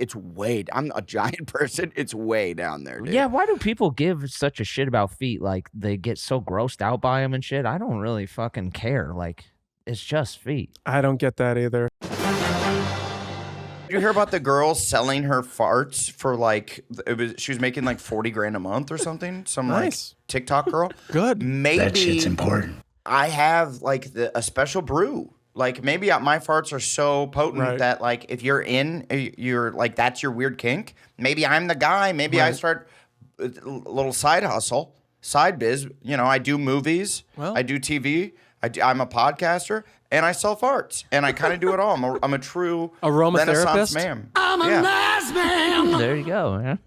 I'm a giant person. It's way down there, dude. Yeah, why do people give such a shit about feet? Like, they get so grossed out by them and shit. I don't really fucking care. Like, it's just feet. I don't get that either. Did you hear about the girl selling her farts for like she was making like $40,000 a month or something? Some Nice. like TikTok girl. Good. Maybe That shit's important. I have like a special brew. Like maybe my farts are so potent Right. that like if you're like that's your weird kink. Maybe I'm the guy. Maybe I start a little side hustle, side biz. You know, I do movies. Well. I do TV. I'm a podcaster and I sell farts and I kind of do it all. I'm a true Renaissance Aromatherapist? man. There you go, man.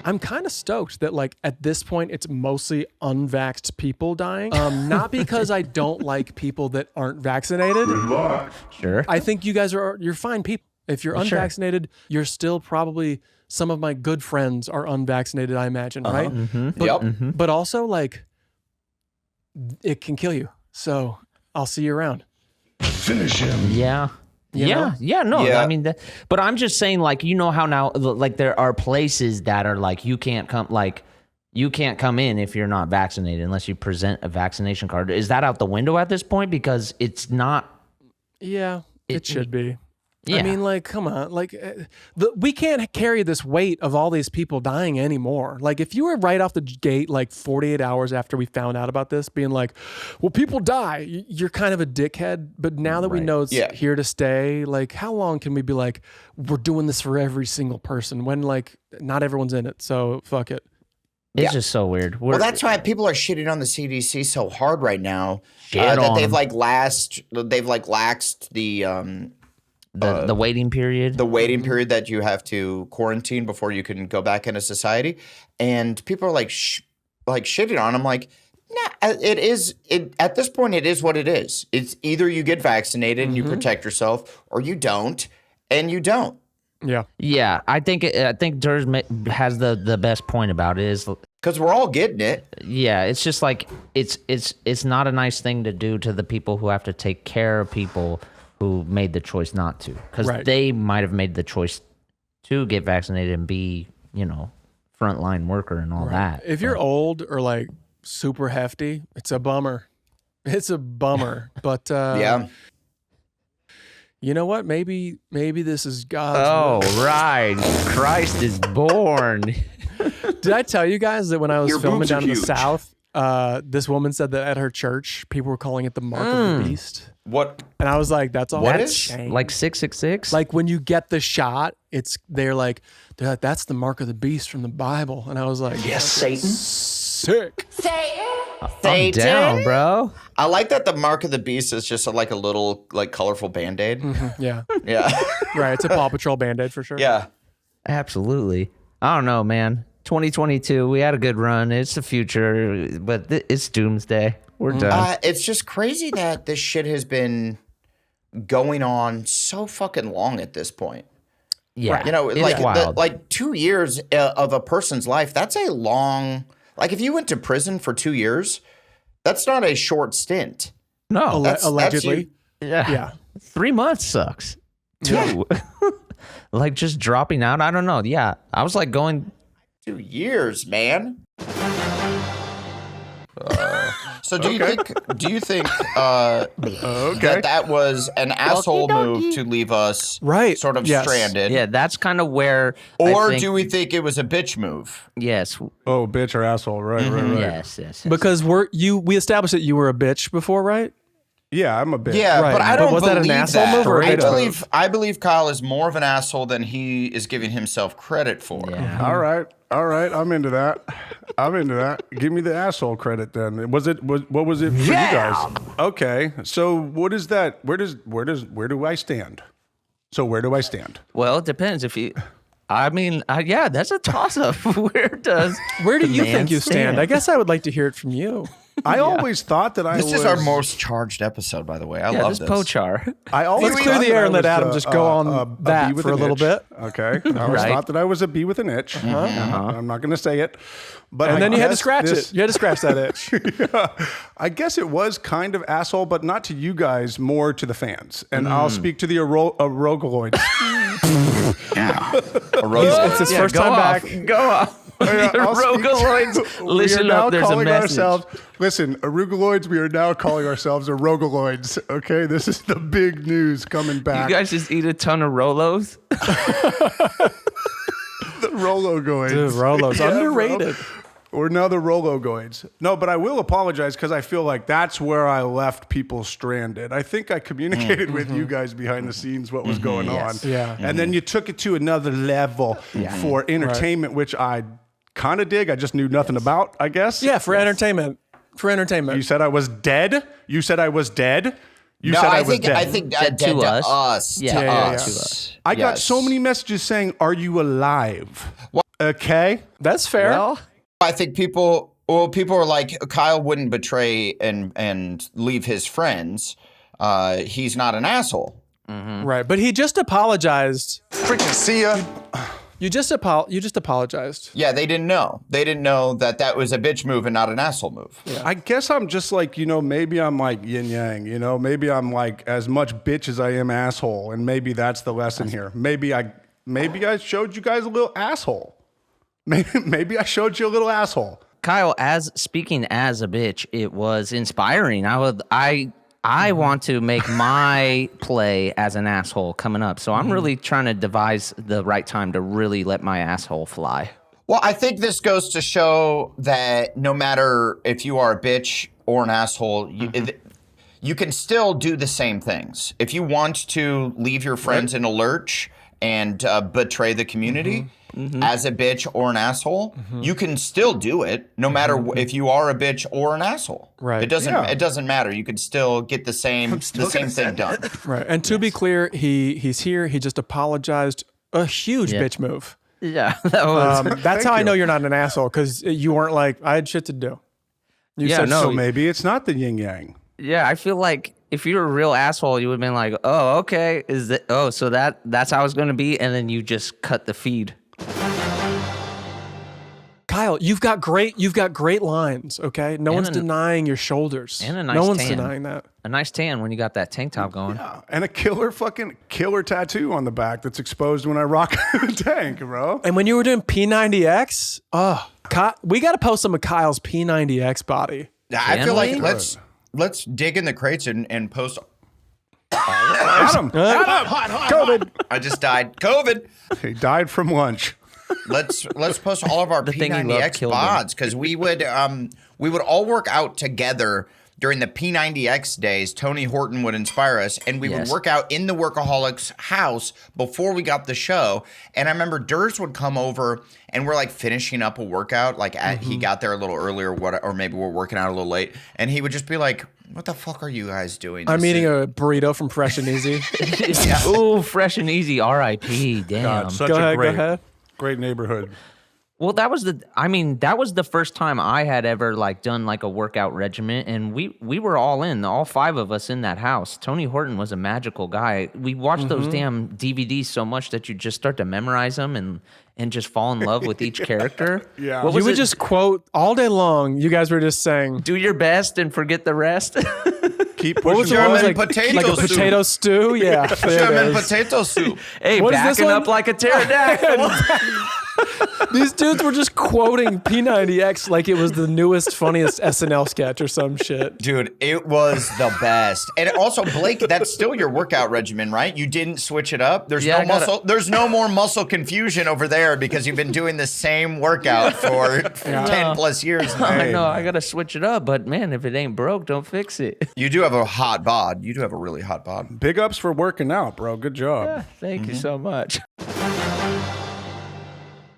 I'm kind of stoked that like at this point it's mostly unvaxxed people dying. Not because I don't like people that aren't vaccinated. Sure. I think you guys you're fine people. If you're Sure. unvaccinated, you're still probably some of my good friends are unvaccinated, I imagine, right? But, Yep. but also like it can kill you. So I'll see you around. Finish him. Yeah. You know? No. Yeah. I mean, but I'm just saying, like, you know how now, like, there are places that are like you can't come in if you're not vaccinated unless you present a vaccination card. Is that out the window at this point? Because it's not. Yeah, it should be. Yeah. I mean, like, come on. Like, we can't carry this weight of all these people dying anymore. Like, if you were right off the gate, like 48 hours after we found out about this, being like, well, people die, you're kind of a dickhead. But now that we know it's here to stay, like, how long can we be like, we're doing this for every single person when, like, not everyone's in it. So, fuck it. It's just so weird. Well, that's why people are shitting on the CDC so hard right now. Shit That on they've them. laxed the waiting period. the waiting period that you have to quarantine before you can go back into society, and people are like shitting on them. Like, nah, at this point, it is what it is. It's either you get vaccinated and you protect yourself, or you don't, and you don't. Yeah. Yeah, I think Durs has the best point about it is Because we're all getting it. yeah, it's just like it's not a nice thing to do to the people who have to take care of people who made the choice not to, because they might have made the choice to get vaccinated and be, frontline worker and all that. If you're old or like super hefty, it's a bummer. It's a bummer. But Yeah. you know what? Maybe this is God's will. Oh, right. Christ is born. Did I tell you guys that when I was Your filming boobs are down in the huge. South, this woman said that at her church, people were calling it the mark of the beast. What? And I was like, that's all. What that's is? shame. Like 666? Like when you get the shot, they're like, that's the mark of the beast from the Bible. And I was like, Yes, Satan. Sick. I'm down, bro. I like that the mark of the beast is just like a little like colorful Band-Aid. Mm-hmm. Yeah. Yeah. Right. It's a Paw Patrol Band-Aid for sure. Yeah. Absolutely. I don't know, man. 2022, we had a good run. It's the future, but it's doomsday. We're done. It's just crazy that this shit has been going on so fucking long at this point. Yeah. You know, It's like wild. like 2 years of a person's life, that's a long, like if you went to prison for 2 years, that's not a short stint. No. Allegedly. Yeah. 3 months sucks. 2. Like just dropping out. I don't know. Yeah. I was like going 2 years, man. So do you think that was an asshole move to leave us sort of stranded? Yeah, that's kind of where. Or do we think it was a bitch move? Yes. Oh, bitch or asshole. Right. Yes. Because we established that you were a bitch before, right? Yeah, I'm a bitch. Yeah, right. but I don't was that an believe asshole that. move or a bitch I believe Kyle is more of an asshole than he is giving himself credit for. Yeah. All right. I'm into that. Give me the asshole credit then. What was it for you guys? Okay. So what is that? Where do I stand? So where do I stand? Well, it depends if you. I mean, yeah, that's a toss up. Where do you think you stand? I guess I would like to hear it from you. I always thought that This is our most charged episode, by the way. I love this. Pochar. I always Let's clear the air and let Adam just go on that for a little bit. Okay. I always thought that I was a bee with an itch. I'm not going to say it. But and then you had to scratch it. You had to scratch that itch. Yeah. I guess it was kind of asshole, but not to you guys, more to the fans. And I'll speak to the Arogaloids. It's his first time back. Go off. Arogaloids. Listen up, there's a message. Listen, Arugaloids, we are now calling ourselves Arogaloids. Okay, this is the big news coming back. You guys just eat a ton of Rolos? The Rologoids. Dude, Rolo's underrated. We're now the Rologoids. No, but I will apologize because I feel like that's where I left people stranded. I think I communicated with you guys behind the scenes what was going on. Yeah. And then you took it to another level for entertainment, which I kind of dig. I just knew nothing about, I guess. Yeah, for entertainment. For entertainment. You said I was dead? You said I was dead? You said I was dead. I think dead to us. Yeah. To Yeah. us. I got so many messages saying, "Are you alive?" Okay. That's fair. Well, I think people are like, Kyle wouldn't betray and leave his friends. He's not an asshole. Mm-hmm. Right, but he just apologized. Freaking see ya. You just apologized. Yeah, they didn't know. They didn't know that was a bitch move and not an asshole move. Yeah. I guess I'm just like, maybe I'm like yin yang, maybe I'm like as much bitch as I am asshole. And maybe that's the lesson here. Maybe I showed you guys a little asshole. Maybe I showed you a little asshole. Kyle, speaking as a bitch, it was inspiring. I want to make my play as an asshole coming up. So I'm really trying to devise the right time to really let my asshole fly. Well, I think this goes to show that no matter if you are a bitch or an asshole, you can still do the same things. If you want to leave your friends in a lurch and betray the community as a bitch or an asshole, you can still do it no matter if you are a bitch or an asshole. Right. It doesn't matter. You can still get the same thing done. Right. And to be clear, he's here. He just apologized. A huge bitch move. Yeah, that was. That's how I know you're not an asshole, because you weren't like, I had shit to do. You said, so maybe it's not the yin yang. Yeah, I feel like if you were a real asshole, you would have been like, oh, okay, so that's how it's going to be, and then you just cut the feed. Kyle, you've got great lines, okay? No one's denying your shoulders. And a nice no one's tan. denying that. A nice tan when you got that tank top going. Yeah. And a killer tattoo on the back that's exposed when I rock a tank, bro. And when you were doing P90X, we got to post some of Kyle's P90X body. I feel like let's dig in the crates and post. Adam. COVID. I just died. COVID. He died from lunch. let's post all of our P90X bods because we would all work out together during the P90X days. Tony Horton would inspire us, and we would work out in the Workaholics house before we got the show. And I remember Durs would come over, and we're like finishing up a workout. Like he got there a little earlier, or maybe we're working out a little late, and he would just be like, "What the fuck are you guys doing?" I'm eating a burrito from Fresh and Easy. Ooh, Fresh and Easy, R.I.P. Damn. God, such Go a ahead. great neighborhood. Well, that was the first time I had ever like done like a workout regimen, and we were all in, all 5 of us in that house. Tony Horton was a magical guy. We watched those damn DVDs so much that you just start to memorize them and just fall in love with each character. Yeah. You would just quote all day long. You guys were just saying, do your best and forget the rest. Keep what was pushing it? German Like potato a soup. potato stew? Yeah. German potato soup. Hey, What is this backing one? up like a pterodactyl. These dudes were just quoting P90X like it was the newest, funniest SNL sketch or some shit. Dude, it was the best. And also, Blake, that's still your workout regimen, right? You didn't switch it up. There's There's no more muscle confusion over there because you've been doing the same workout for 10 plus years now. I know, I gotta switch it up, but man, if it ain't broke, don't fix it. You do have a hot bod. You do have a really hot bod. Big ups for working out, bro. Good job. Thank you so much.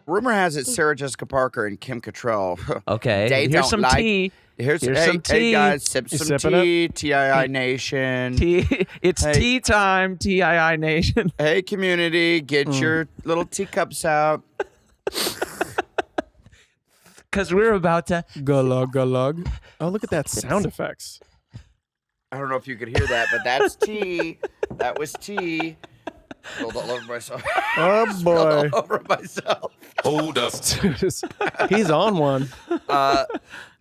Rumor has it Sarah Jessica Parker and Kim Cattrall. Okay, They here's don't some like- tea. Here's some hey tea. guys, sip You some sipping tea. TII Nation. Tea. It's Hey. tea time, TII Nation. Hey community, get your little teacups out. Because we're about to. Gulug, gulug. Oh, look at that sound effects. I don't know if you could hear that, but that's tea. That was tea. Spilled all over myself. Oh, boy. all over myself. Hold up. He's on one.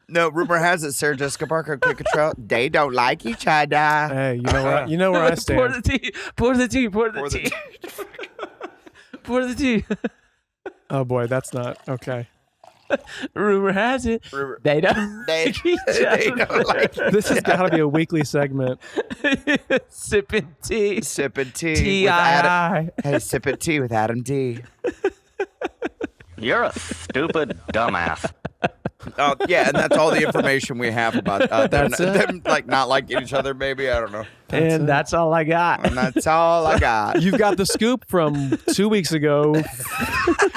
No, rumor has it Sarah Jessica Parker and Kim Cattrall, they don't like each other. Hey, you know where I stand. Pour the tea. Pour the tea. Pour the tea. Pour the tea. Oh, boy, that's not okay. Rumor has it they don't like each They other. don't like This has got to be a weekly segment. Sipping tea. sipping tea. TII. With Adam. Hey, sipping tea with Adam D. You're a stupid dumbass. Oh, yeah, and that's all the information we have about them, That's it? them like not liking each other. Maybe I don't know, And that's all I got. and that's all I got. You've got the scoop from 2 weeks ago,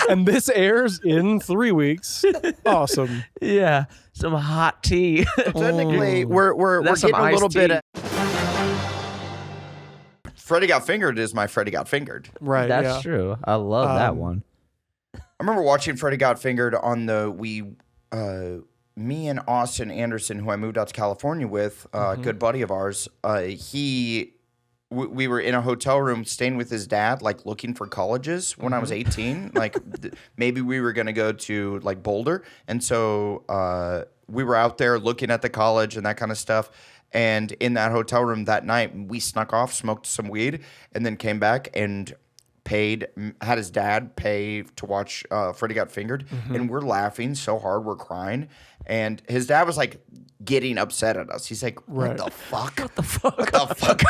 and this airs in 3 weeks. Awesome. Yeah. Some hot tea. Technically, we're That's getting some a little iced bit. tea. Freddy Got Fingered is my Freddy Got Fingered. Right. That's yeah. true. I love that one. I remember watching Freddy Got Fingered on me and Austin Anderson, who I moved out to California with, a good buddy of ours, we were in a hotel room staying with his dad, like looking for colleges when I was 18. Like maybe we were going to go to like Boulder. And so we were out there looking at the college and that kind of stuff. And in that hotel room that night, we snuck off, smoked some weed, and then came back and had his dad pay to watch Freddy Got Fingered, and we're laughing so hard we're crying, and his dad was like getting upset at us. He's like, "What the fuck? What the fuck? What the fuck?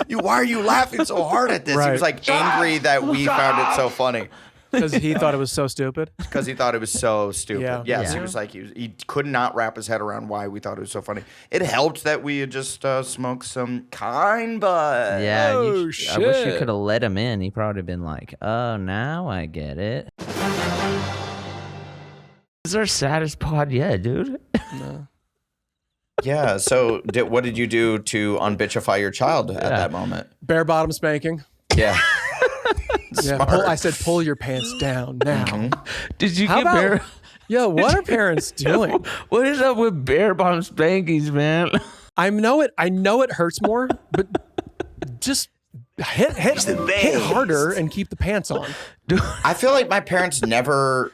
Why are you laughing so hard at this?" He was like angry that we found it so funny. Because he thought it was so stupid. Because he thought it was so stupid. Yeah. Yes, Yeah. he was like, he could not wrap his head around why we thought it was so funny. It helped that we had just smoked some kind bud. Yeah. Oh, I wish you shit. could have let him in. He probably have been like, oh, now I get it. This is our saddest pod yet, dude. Yeah. So, what did you do to unbitchify your child at that moment? Bare bottom spanking. Yeah. Yeah, I said pull your pants down now. Did you How get bare? about, yo, what are parents doing? What is up with bare bottom spankies, man? I know it hurts more, but just hit harder and keep the pants on. I feel like my parents never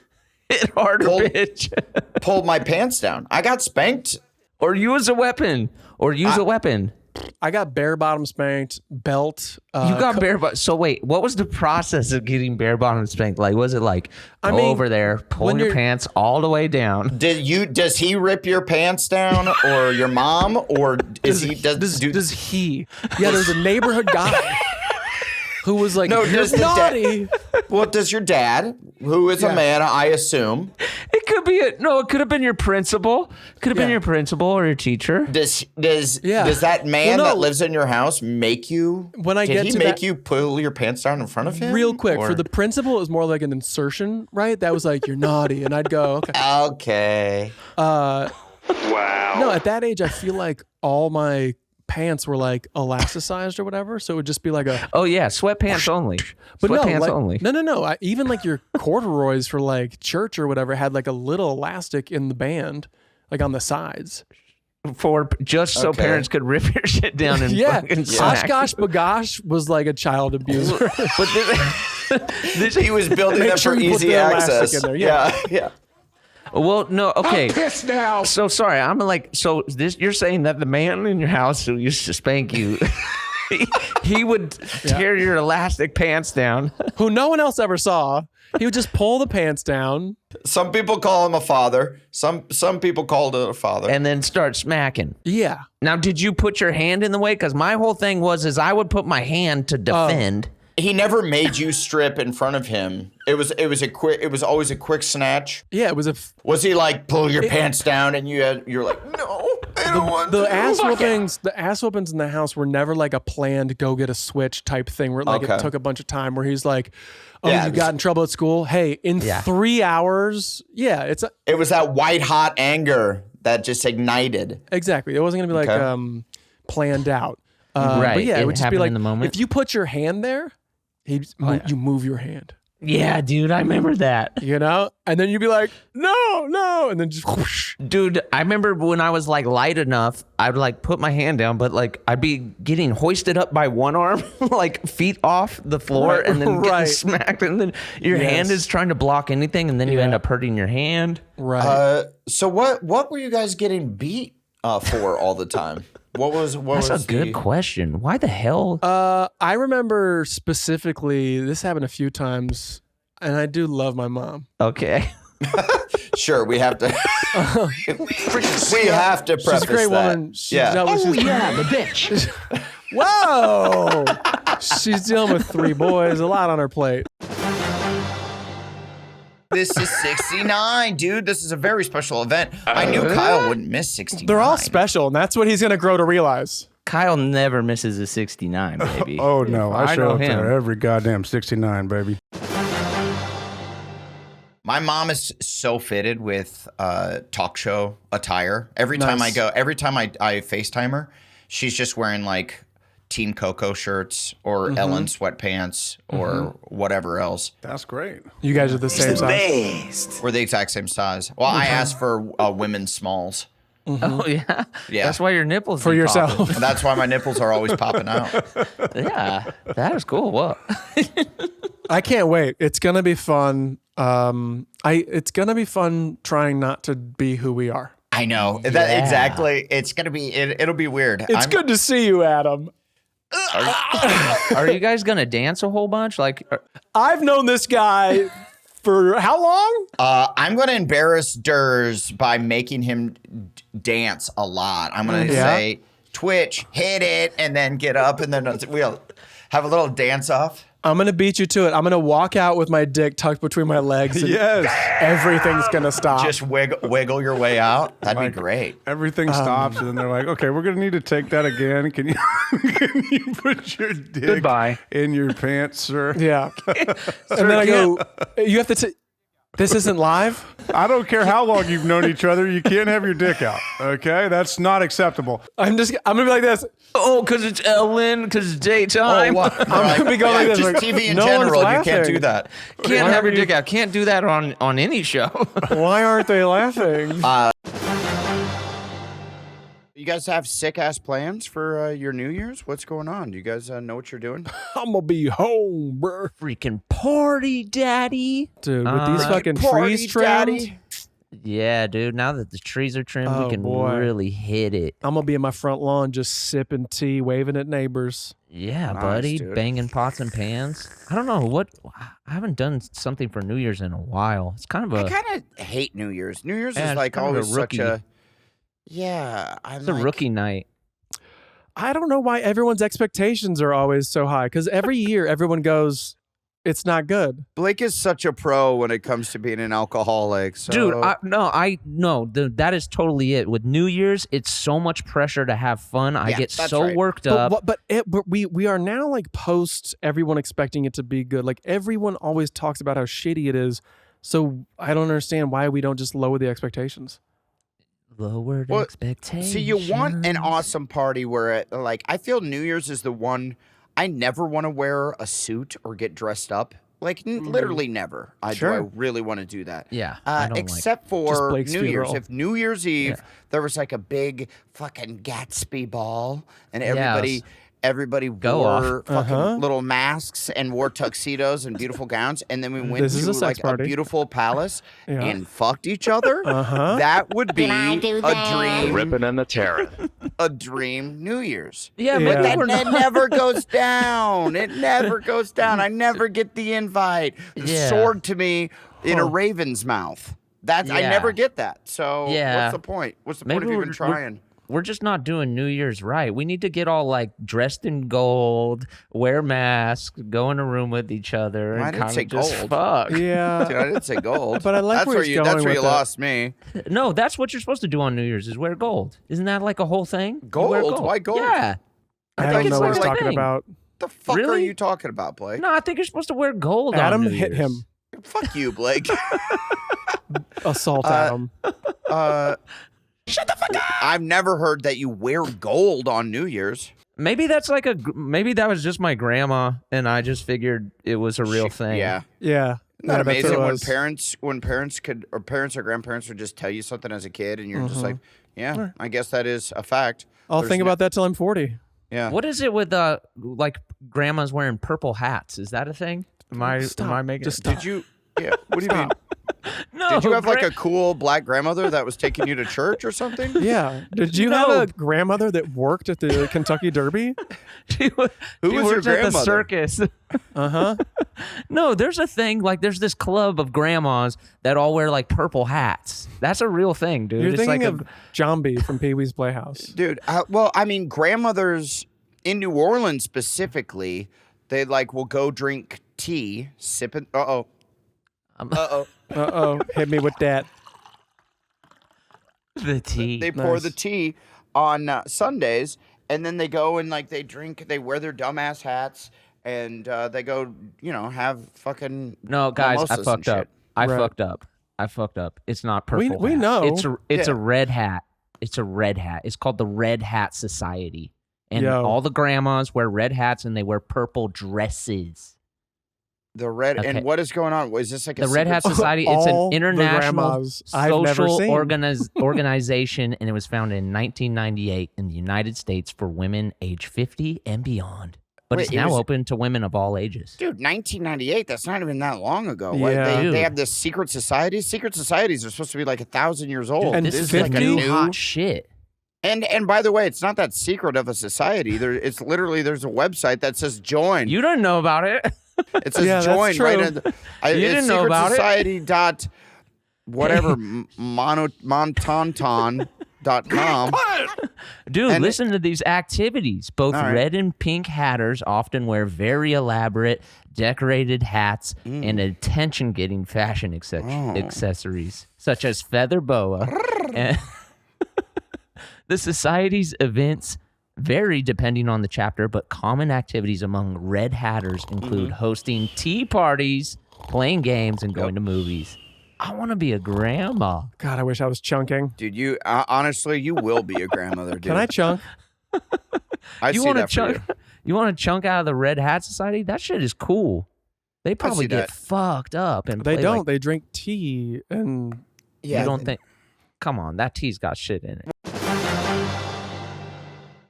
Hit harder, bitch. pulled my pants down. I got spanked. Or use a weapon. I got bare bottom spanked, belt. You got bare bottom. So wait, what was the process of getting bare bottom spanked? Like, was it like I go mean, over there, pulling your pants all the way down? Does he rip your pants down, or your mom, or does he? Does he? Yeah, there's a neighborhood guy who was like, No, "You're naughty." Well, does your dad, who is a man, I assume, It could be it could have been your principal. Could have been your principal or your teacher. does that man that lives in your house make you? Did he make you pull your pants down in front of him? Real quick, for the principal, it was more like an insertion, right? That was like, "You're naughty," and I'd go, "Okay." Okay. Wow. No, at that age, I feel like all my pants were like elasticized or whatever, so it would just be like a sweatpants only. but Sweatpants like, only. No. Even like your corduroys for like church or whatever had like a little elastic in the band, like on the sides. For just so parents could rip your shit down and fucking smack. Oshkosh Bagosh was like a child abuser. But he was building Make them sure for you put easy the elastic access. in there, yeah. Yeah. Well, no, okay. I'm pissed now. So sorry, I'm like, so this you're saying that the man in your house who used to spank you, he would tear your elastic pants down. Who no one else ever saw. He would just pull the pants down. Some people call him a father. Some people called it a father. And then start smacking. Yeah. Now, did you put your hand in the way? Because my whole thing was I would put my hand to defend. He never made you strip in front of him. It was always a quick snatch. Yeah, it was Was he like pull your pants down and you're like, no, I don't want the to. ass whoopings. The ass whoopings in the house were never like a planned go get a switch type thing where like it took a bunch of time. Where he's like, "Oh, you got in trouble at school? Hey, in 3 hours, it was that white hot anger that just ignited. Exactly. It wasn't gonna be like planned out. Right. But yeah, it would just be like in the moment. if you put your hand there, you move your hand. Yeah, dude, I remember that. You know? And then you'd be like, no. And then just whoosh. Dude, I remember when I was like light enough, I'd like put my hand down, but like I'd be getting hoisted up by one arm, like feet off the floor, and then getting smacked. And then your hand is trying to block anything, and then you end up hurting your hand. Right. So what were you guys getting beat for all the time? That's a good question. Why the hell? I remember specifically, this happened a few times, and I do love my mom. Okay. Sure, we have to. we have to preface She's a great that. woman. The bitch. Whoa! She's dealing with 3 boys, a lot on her plate. This is 69, dude. This is a very special event. I knew Kyle wouldn't miss 69. They're all special, and that's what he's going to grow to realize. Kyle never misses a 69, baby. Oh, no. I show know up him. there every goddamn 69, baby. My mom is so fitted with talk show attire. Every time I FaceTime her, she's just wearing like Team Coco shirts or Ellen sweatpants or whatever else. That's great. You guys are the same size. We're the exact same size. Well, I asked for women's smalls. Oh, yeah? Yeah. That's why your nipples For be yourself. popping. That's why my nipples are always popping out. Yeah, that is cool. What? I can't wait. It's going to be fun. It's going to be fun trying not to be who we are. I know. That exactly. It's going to be, it'll be weird. It's good to see you, Adam. Are you guys going to dance a whole bunch? Like, I've known this guy for how long? I'm going to embarrass Durs by making him dance a lot. I'm going to say, Twitch, hit it, and then get up, and then we'll have a little dance off. I'm going to beat you to it. I'm going to walk out with my dick tucked between my legs. And everything's going to stop. Just wiggle your way out. That'd be great. Everything stops, and then they're like, okay, we're going to need to take that again. Can you put your dick in your pants, sir? Yeah. And then I go, you have to this isn't live? I don't care how long you've known each other. You can't have your dick out, okay? That's not acceptable. I'm going to be like this. Oh, because it's Ellen, because it's daytime. I'm going to be going like this. Just like, TV in no general, one's you can't laughing. do that. Can't have your dick out. Can't do that on any show. Why aren't they laughing? You guys have sick ass plans for your New Year's? What's going on? Do you guys know what you're doing? I'm going to be home, bro. Freaking party, daddy. Dude, with these fucking trees trimmed. Yeah, dude. Now that the trees are trimmed, we can really hit it. I'm going to be in my front lawn just sipping tea, waving at neighbors. Yeah, Nice, buddy. dude. Banging pots and pans. I don't know I haven't done something for New Year's in a while. It's kind of I kind of hate New Year's. New Year's Yeah, is it's like kind of a always such rookie. a... Yeah. It's a rookie night. I don't know why everyone's expectations are always so high. Because every year everyone goes, it's not good. Blake is such a pro when it comes to being an alcoholic. So. Dude, that is totally it. With New Year's, it's so much pressure to have fun. I get so worked up. But we are now like post everyone expecting it to be good. Like everyone always talks about how shitty it is. So I don't understand why we don't just lower the expectations. Lowered expectations. See, you want an awesome party where, I feel New Year's is the one. I never want to wear a suit or get dressed up. Like, literally never. Do I really want to do that? Yeah. Except for New funeral. Year's. If New Year's Eve, there was like a big fucking Gatsby ball and everybody wore fucking little masks and wore tuxedos and beautiful gowns, and then we went to like a beautiful palace and fucked each other. That would be a dream. Ripping and the tearing. A dream New Year's. Yeah, but that never goes down. It never goes down. I never get the invite. Sword to me in a raven's mouth. I never get that. So what's the point? What's the point of even trying? We're just not doing New Year's right. We need to get all like dressed in gold, wear masks, go in a room with each other, and kind of just fuck. Yeah, dude, I didn't say gold. But I like that's where you lost me. No, that's what you're supposed to do on New Year's is wear gold. Isn't that like a whole thing? Gold? Why gold? Yeah. I don't know what he's talking about. The fuck are you talking about, Blake? No, I think you're supposed to wear gold. Adam on New hit Year's. him. Fuck you, Blake. Assault Adam. Shut the fuck up! I've never heard that you wear gold on New Year's. Maybe maybe that was just my grandma, and I just figured it was a real thing. Yeah. Isn't that amazing when parents or grandparents would just tell you something as a kid, and you're just like, yeah, I guess that is a fact. I'll think about that till I'm 40. Yeah. What is it with like grandmas wearing purple hats? Is that a thing? Am I making? Just Did you? Yeah. What do you mean? No. Did you have like a cool black grandmother that was taking you to church or something? Yeah. Did you have a grandmother that worked at the Kentucky Derby? Who was your grandmother? At the circus. No, there's a thing like there's this club of grandmas that all wear like purple hats. That's a real thing, dude. You're thinking of Jambi from Pee-wee's Playhouse, dude. Well, I mean, grandmothers in New Orleans specifically, they like will go drink tea, sipping. Hit me with that. The tea. They pour the tea on Sundays, and then they go and like they drink. They wear their dumbass hats, and they go, have fucking. No, guys, I fucked up. I fucked up. It's not purple. We know. It's a red hat. It's a red hat. It's called the Red Hat Society, and all the grandmas wear red hats, and they wear purple dresses. The red and what is going on? Is this like the Red Hat Society? It's an international social organization, and it was founded in 1998 in the United States for women age 50 and beyond. But it's now open to women of all ages. Dude, 1998. That's not even that long ago. Yeah. They have this secret society. Secret societies are supposed to be like 1,000 years old. And this is 50? like a new hot shit. And by the way, it's not that secret of a society. It's literally there's a website that says join. You don't know about it. It says join right in you didn't know about society dot whatever montanton.com. Dude, listen to these activities. Both red and pink hatters often wear very elaborate, decorated hats and attention-getting fashion accessories, such as feather boa. And the society's events vary depending on the chapter, but common activities among red hatters include hosting tea parties, playing games, and going to movies. I want to be a grandma. God, I wish I was chunking. Dude, you honestly, you will be a grandmother, dude. Can I chunk? You want to chunk out of the Red Hat Society? That shit is cool. They probably get fucked up. And they don't. They drink tea and... You don't think... Come on, that tea's got shit in it.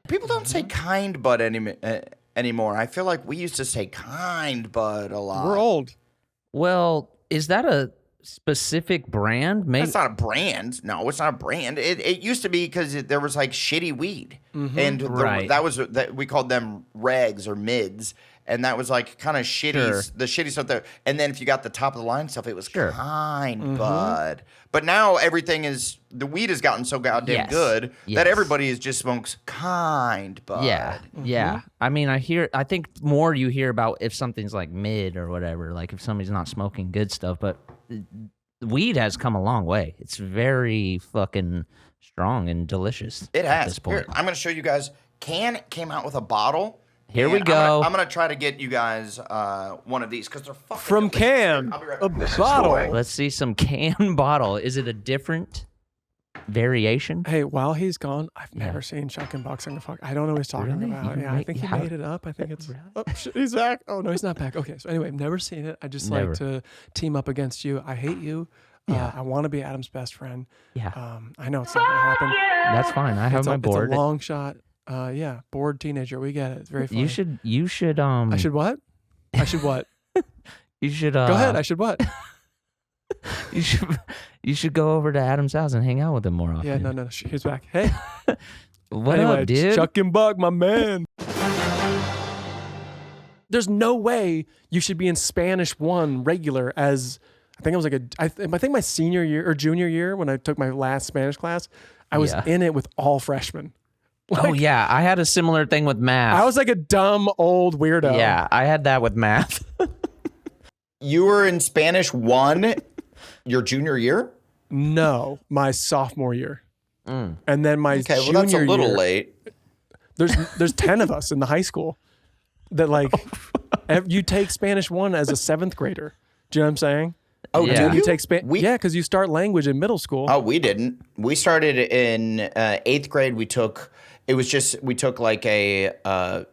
People don't say kind bud anymore. I feel like we used to say kind bud a lot. We're old. Well, is that a specific brand? Maybe it's not a brand. No, it's not a brand. It used to be because there was like shitty weed, and we called them regs or mids, and that was like kind of shitty, the shitty stuff there. And then if you got the top of the line stuff, it was kind bud. But now everything is, the weed has gotten so goddamn good that everybody just smokes kind bud. Yeah. I mean, I think more you hear about if something's like mid or whatever, like if somebody's not smoking good stuff, but weed has come a long way. It's very fucking strong and delicious. It at has. this point. Here, I'm going to show you guys. Can came out with a bottle. Here we go. I'm gonna try to get you guys one of these because they're fucking from delicious. Can. I'll be right A back. bottle. Let's see some Can bottle. Is it a different variation? Hey, while he's gone, I've never seen Chuck boxing the fuck. I don't know what he's talking Really? about. You Yeah, I think he made it up. I think it's. Oh, shit, he's back. Oh no, he's not back. Okay, so anyway, I've never seen it. I just like to team up against you. I hate you. I want to be Adam's best friend. Yeah. I know it's not gonna happen. That's fine. I have my board. It's a long shot. Bored teenager. We get it. It's very funny. You should I should what? I should what? You should Go ahead. I should what? You should go over to Adam's house and hang out with him more often. Yeah, no. He's back. Hey. What anyway, up, dude? Chuck and Buck, my man. There's no way you should be in Spanish 1 regular as I think it was like I think my senior year or junior year when I took my last Spanish class, I was in it with all freshmen. Oh yeah, I had a similar thing with math. I was like a dumb old weirdo. Yeah, I had that with math. You were in Spanish 1 your junior year? No, my sophomore year. And then my junior year. Well, that's a little late. There's 10 of us in the high school that like you take Spanish 1 as a 7th grader. Do you know what I'm saying? Oh, yeah. do you take Spanish? Yeah, because you start language in middle school. Oh, we didn't. We started in 8th grade. We took like a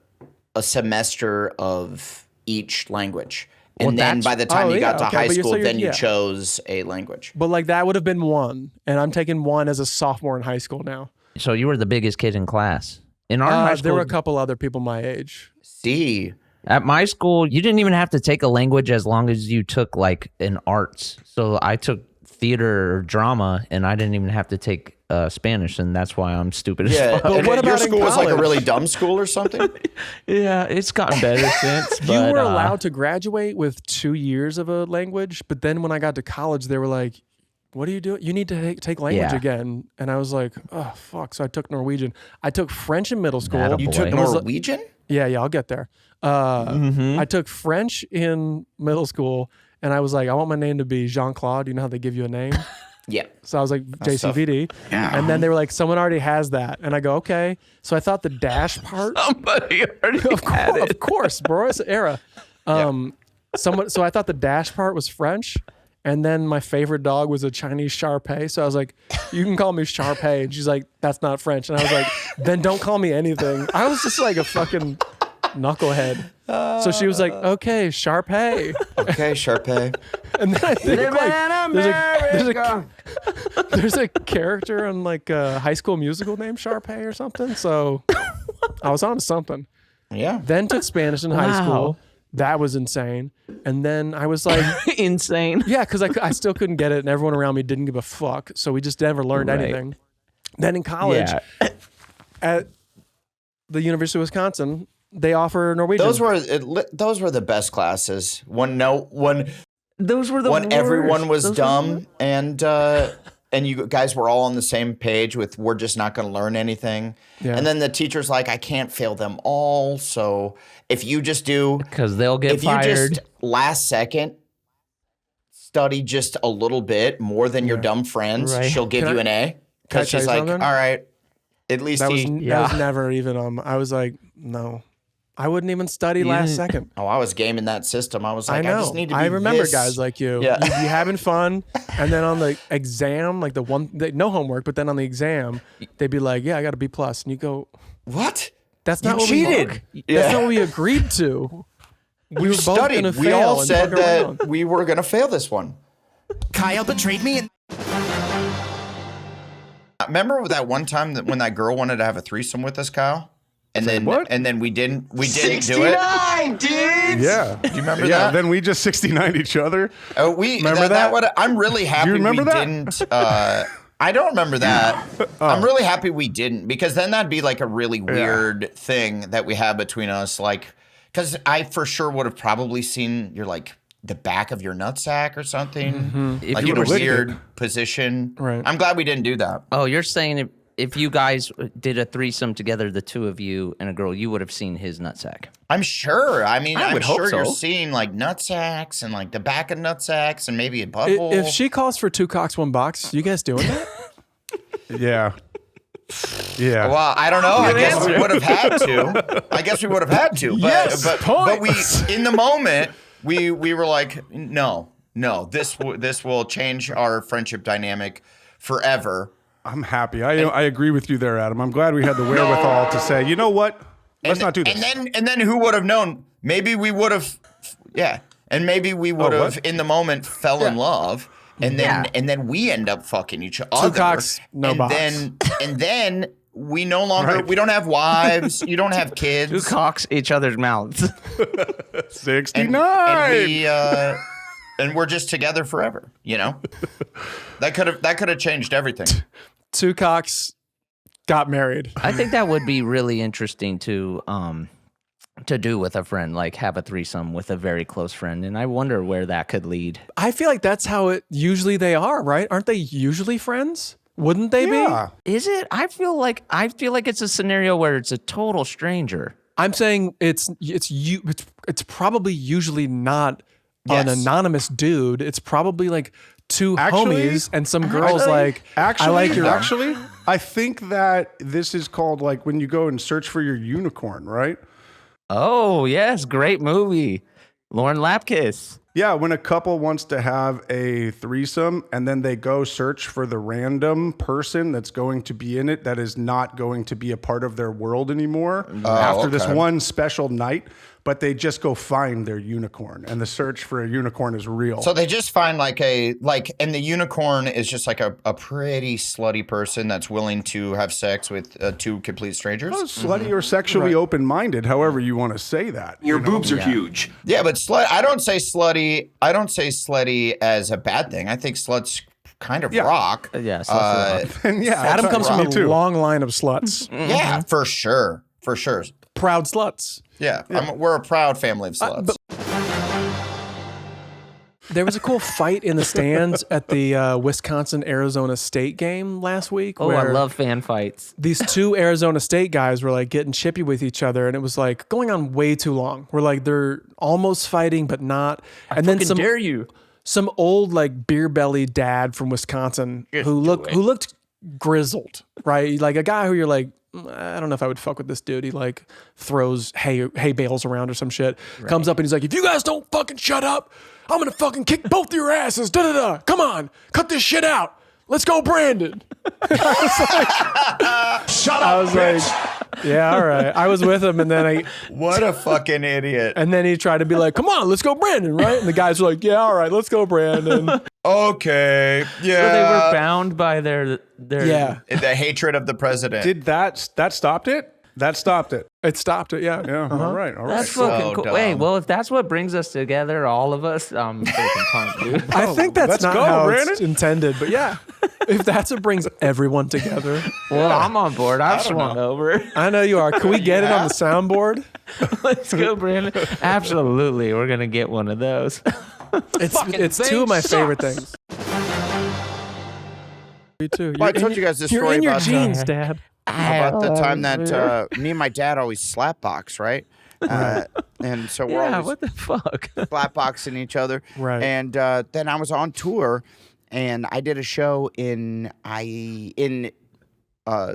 semester of each language. And then by the time you got to high school, then you chose a language. But like that would have been 1. And I'm taking 1 as a sophomore in high school now. So you were the biggest kid in class. In our high school, there were a couple other people my age. See. At my school, you didn't even have to take a language as long as you took like an arts. So I took theater or drama, and I didn't even have to take Spanish, and that's why I'm stupid as fuck. But what about your school was like a college? really dumb school or something? Yeah, it's gotten better since. You but, were allowed to graduate with 2 years of a language, but then when I got to college, they were like, what are you doing? You need to take language again. And I was like, oh, fuck. So I took Norwegian. I took French in middle school. Attaboy. You took Norwegian? Yeah, I'll get there. I took French in middle school, and I was like, I want my name to be Jean-Claude. You know how they give you a name? Yeah. So I was like, JCVD. And then they were like, someone already has that. And I go, okay. So I thought the dash part. Somebody already had it. Of course, bro. It's an era. So I thought the dash part was French. And then my favorite dog was a Chinese Shar-Pei. So I was like, you can call me Shar-Pei. And she's like, that's not French. And I was like, then don't call me anything. I was just like a fucking knucklehead. So she was like, okay, Shar-Pei. Okay, Shar-Pei. And then I think like, there's a character in like a High School Musical named Shar-Pei or something. So I was on to something. Yeah. Then took Spanish in high school. That was insane. And then I was like... Insane. Yeah, because I still couldn't get it, and everyone around me didn't give a fuck. So we just never learned anything. Then in college, at the University of Wisconsin, they offer Norwegian. Those were the best classes. Those were the when worst. Everyone was dumb and you guys were all on the same page with we're just not going to learn anything. Yeah. And then the teacher's like, I can't fail them all. So if you just do... Because they'll get fired. If you just last second study just a little bit more than your dumb friends, she'll give you an A. Because she's like, all right, at least that was never even... I was like, no. I wouldn't even study last second. Oh, I was gaming that system. I was like, I just need to be I remember this. Guys like you. Yeah. You'd be having fun. And then on the exam, like no homework, but then on the exam, they'd be like, yeah, I got a B+. And you go, what? That's not what cheated. That's not what we agreed to. We were both going to fail. We all said that we were going to fail this one. Kyle betrayed me. Remember that one time that when that girl wanted to have a threesome with us, Kyle? And then we didn't do it. 69 dudes. Yeah. Do you remember that? Yeah. Then we just 69'd each other. Oh, remember that? I'm really happy we that? didn't. I don't remember that. I'm really happy we didn't because then that'd be like a really weird thing that we have between us, like. Because I for sure would have probably seen your like the back of your nutsack or something, like in a weird position. Right. I'm glad we didn't do that. Oh, you're saying if you guys did a threesome together, the two of you and a girl, you would have seen his nutsack. I'm sure. I mean, I'm sure so. you're seeing like nutsacks and like the back of nutsacks and maybe a butthole. If she calls for 2 cocks, 1 box, you guys doing that? Yeah. Yeah. Well, I don't know. I guess we would have had to. But we in the moment we were like, no, this will change our friendship dynamic forever. I'm happy. I agree with you there, Adam. I'm glad we had the wherewithal to say, you know what? Let's not do this. And then who would have known? Maybe we would have, and maybe we would have in the moment fell in love. And then we end up fucking each other. 2 cocks, no box. And then we no longer we don't have wives. You don't have kids. 2 cocks each other's mouths. 69. And we're just together forever. You know, that could have changed everything. 2 cocks got married. I think that would be really interesting to do with a friend, like have a threesome with a very close friend, and I wonder where that could lead. I feel like that's how it usually they are, right? Aren't they usually friends? Wouldn't they be? Is it? I feel like it's a scenario where it's a total stranger. I'm saying it's probably usually not an anonymous dude. It's probably like 2 homies and some girls I like your. Actually, I think that this is called like when you go and search for your unicorn, right? Oh, yes. Great movie. Lauren Lapkus. Yeah, when a couple wants to have a threesome and then they go search for the random person that's going to be in it that is not going to be a part of their world anymore after this one special night, but they just go find their unicorn, and the search for a unicorn is real. So they just find and the unicorn is just like a pretty slutty person that's willing to have sex with 2 complete strangers. Oh, slutty or sexually open-minded, however you want to say that. Your boobs are huge. Yeah, but I don't say slutty as a bad thing. I think sluts kind of rock. Yeah, and Adam comes from a long line of sluts. Yeah, for sure. Proud sluts. Yeah. We're a proud family of sluts. There was a cool fight in the stands at the Wisconsin-Arizona State game last week. Oh, I love fan fights. These 2 Arizona State guys were like getting chippy with each other, and it was like going on way too long. We're like they're almost fighting, but not. And then dare you. Some old like beer belly dad from Wisconsin who looked grizzled, right? Like a guy who you're like, I don't know if I would fuck with this dude. He like throws hay bales around or some shit. Right. Comes up and he's like, if you guys don't fucking shut up, I'm gonna fucking kick both your asses. Da da da. Come on, cut this shit out. Let's go, Brandon. I was like, yeah, all right. I was with him, and then what a fucking idiot. And then he tried to be like, come on, let's go, Brandon, right? And the guys were like, yeah, all right, let's go, Brandon. Okay, yeah. So they were bound by their the hatred of the president. Did that stopped it? That stopped it. It stopped it, yeah. Yeah, all right. That's fucking cool. Dumb. Wait, well, if that's what brings us together, all of us, I'm freaking pumped, dude. I think that's not how Brandon. it's intended, but yeah. If that's what brings everyone together. Well, I'm on board. I've swung over. I know you are. Can we get it on the soundboard? Let's go, Brandon. Absolutely. We're going to get one of those. It's 2 of my favorite things. Me too. Well, I told you guys this story in your about jeans, Dad. about the time that me and my dad always slapbox, right? And so we're always what the fuck? slapboxing each other. Right. And then I was on tour, and I did a show in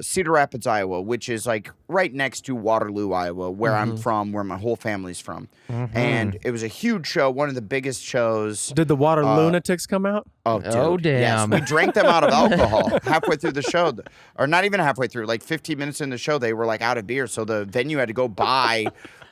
Cedar Rapids, Iowa, which is like right next to Waterloo, Iowa, where I'm from, where my whole family's from. And it was a huge show, one of the biggest shows. Did the Water Lunatics come out? Oh, dude. Oh, damn. Yes, we drank them out of alcohol halfway through the show. Or not even halfway through, like 15 minutes in the show, they were like out of beer. So the venue had to go buy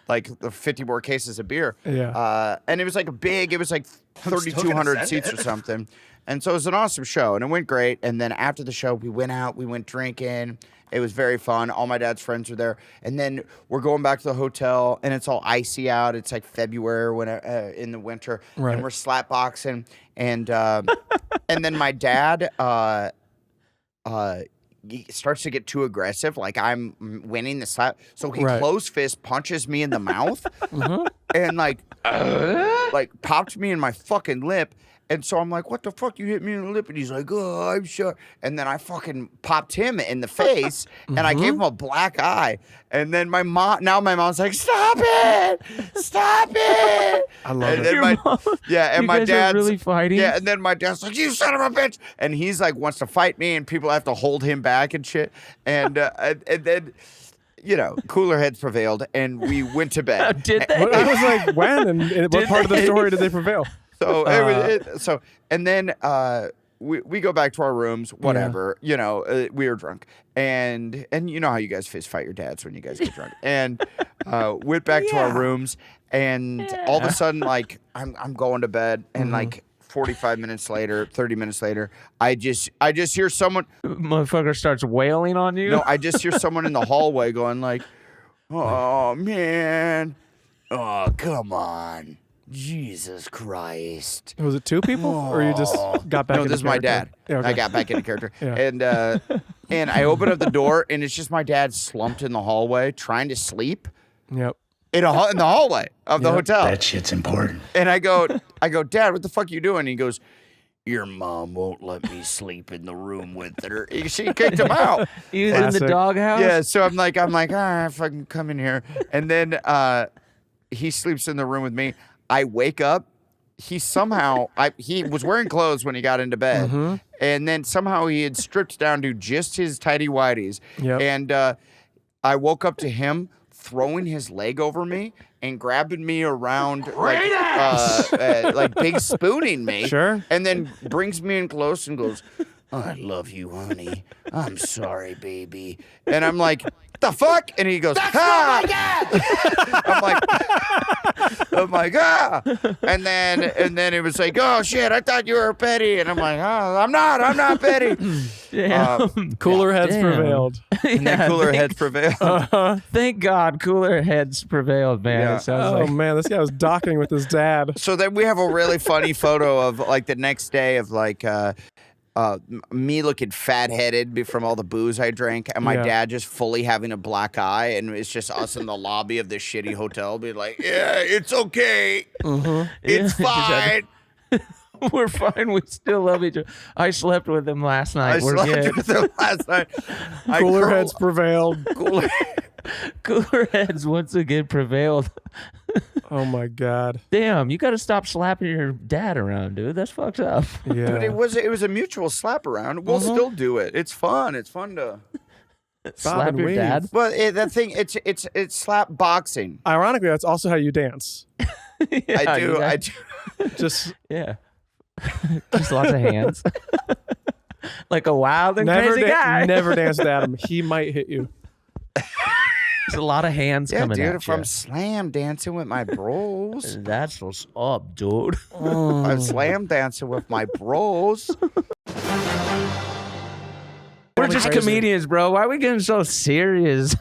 like the 50 more cases of beer. Yeah. And it was like it was like 3,200 seats or something. And so it was an awesome show, and it went great. And then after the show, we went out, we went drinking. It was very fun. All my dad's friends were there. And then we're going back to the hotel, and it's all icy out. It's like February when in the winter, right. And we're slapboxing. And and then my dad, starts to get too aggressive, like I'm winning the slap. So he close fist punches me in the mouth and like popped me in my fucking lip. And so I'm like, what the fuck? You hit me in the lip. And he's like, oh, I'm sure. And then I fucking popped him in the face and I gave him a black eye. And then my mom's like, stop it. Stop it. I love and it. Then and my dad's really fighting. Yeah. And then my dad's like, you son of a bitch. And he's like, wants to fight me and people have to hold him back and shit. And then, cooler heads prevailed and we went to bed. Did they? I was like, when? And what part of the story did they prevail? So and then we go back to our rooms, whatever. We were drunk, and you know how you guys fist fight your dads when you guys get drunk, and went back to our rooms, and all of a sudden, like I'm going to bed, and like 45 minutes later, 30 minutes later, I just hear someone, motherfucker starts wailing on you. No, I just hear someone in the hallway going like, "Oh man, oh come on." Jesus Christ. Was it two people? Or you just got back into character? No, this is my dad. Yeah, okay. I got back into character. And I open up the door, and it's just my dad slumped in the hallway trying to sleep. Yep. In the hallway of the hotel. That shit's important. And I go, Dad, what the fuck are you doing? And he goes, your mom won't let me sleep in the room with her. She kicked him out. He was in the doghouse? Yeah, so I'm like, all right, fucking come in here. And then he sleeps in the room with me. I wake up. He was wearing clothes when he got into bed, and then somehow he had stripped down to just his tighty whities. Yep. And I woke up to him throwing his leg over me and grabbing me around like big spooning me. Sure. And then brings me in close and goes, I love you, honey. I'm sorry, baby. And I'm like, the fuck? And he goes, I'm like, ah. And then it was like, oh shit, I thought you were petty. And I'm like, oh, I'm not petty. Cooler heads prevailed. And then cooler heads prevailed. Thank God cooler heads prevailed, man. Yeah. It sounds Man, this guy was docking with his dad. So then we have a really funny photo of like the next day of like me looking fat-headed from all the booze I drank, and my dad just fully having a black eye, and it's just us in the lobby of this shitty hotel being like, yeah, it's okay. It's fine. We're fine. We still love each other. I slept with him last night. We're good. With him last night. Cooler heads prevailed. Cooler heads once again prevailed. Oh my God. Damn, you got to stop slapping your dad around, dude. That's fucked up. Yeah. But it was a mutual slap around. We'll still do it. It's fun. It's fun to slap your dad. Well, it's slap boxing. Ironically, that's also how you dance. I do. Just Just lots of hands. Like a wild and crazy guy. Never dance with Adam. He might hit you. There's a lot of hands coming dude, at if you. I'm slam dancing with my bros. That's what's up, dude. I'm slam dancing with my bros. We're just comedians, bro. Why are we getting so serious?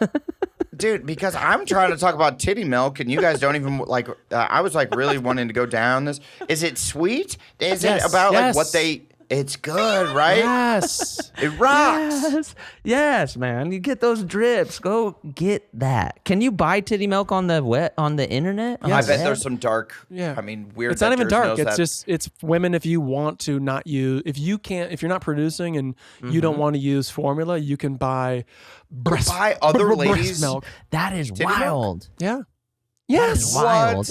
Dude, because I'm trying to talk about titty milk, and you guys don't even like. I was like really wanting to go down this. Is it sweet? Is it about like what they? It's good, right? Yes. It rocks. Yes, man. You get those drips. Go get that. Can you buy titty milk on the internet? I bet there's some dark. Yeah. I mean, weird. It's not even dark. It's women. If you want to not use, if you're not producing and you don't want to use formula, you can buy breast. Buy other ladies' milk. That is wild. Yeah. Yes. Wild.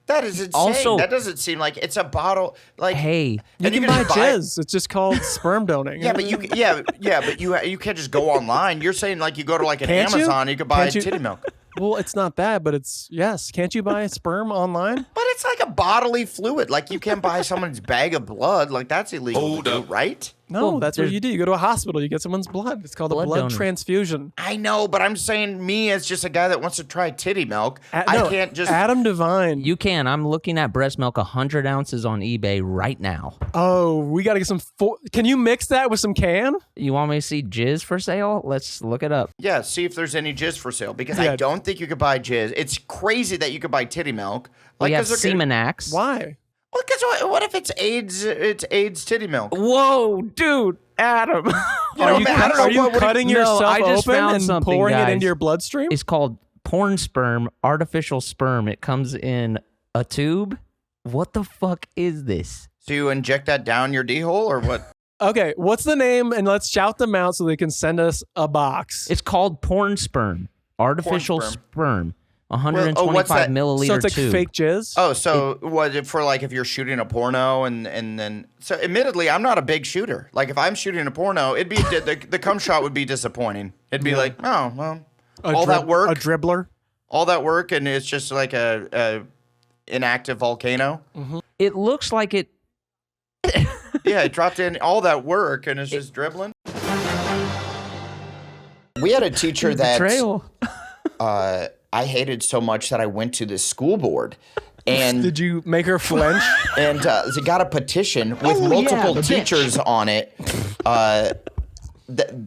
That is insane. Also, that doesn't seem like it's a bottle. Like, hey, you can buy jizz. It's just called sperm donating. Yeah, but you can't just go online. You're saying like you go to like an Amazon, you could buy titty milk. Well, it's not that, but it's yes. Can't you buy sperm online? But it's like a bodily fluid. Like you can buy someone's bag of blood. Like that's illegal, right? No, that's what you do. You go to a hospital, you get someone's blood. It's called a blood transfusion. I know, but I'm saying me as just a guy that wants to try titty milk. I can't just. Adam Devine. You can. I'm looking at breast milk, 100 ounces on eBay right now. Oh, we got to get some. Can you mix that with some can? You want me to see jizz for sale? Let's look it up. Yeah, see if there's any jizz for sale because I don't think you could buy jizz. It's crazy that you could buy titty milk. Like, we have Semenax. Why? Well, because what if it's AIDS? It's AIDS titty milk. Whoa, dude! Adam. Are you cutting yourself I just open found and something, pouring it guys. into your bloodstream? It's called porn sperm, artificial sperm. It comes in a tube. What the fuck is this? So you inject that down your D-hole or what? Okay, what's the name? And let's shout them out so they can send us a box. It's called porn sperm, artificial sperm. 125 what's that? milliliter So it's like tube. fake jizz? Oh, so was it for like if you're shooting a porno and then so admittedly I'm not a big shooter. Like if I'm shooting a porno, it'd be the cum shot would be disappointing. It'd be like, oh well, that work, a dribbler, all that work, and it's just like a inactive volcano. Mm-hmm. It looks like it. Yeah, it dropped in all that work and it's just dribbling. We had a teacher that Betrayal. I hated so much that I went to the school board. And did you make her flinch? And they got a petition with multiple teachers on it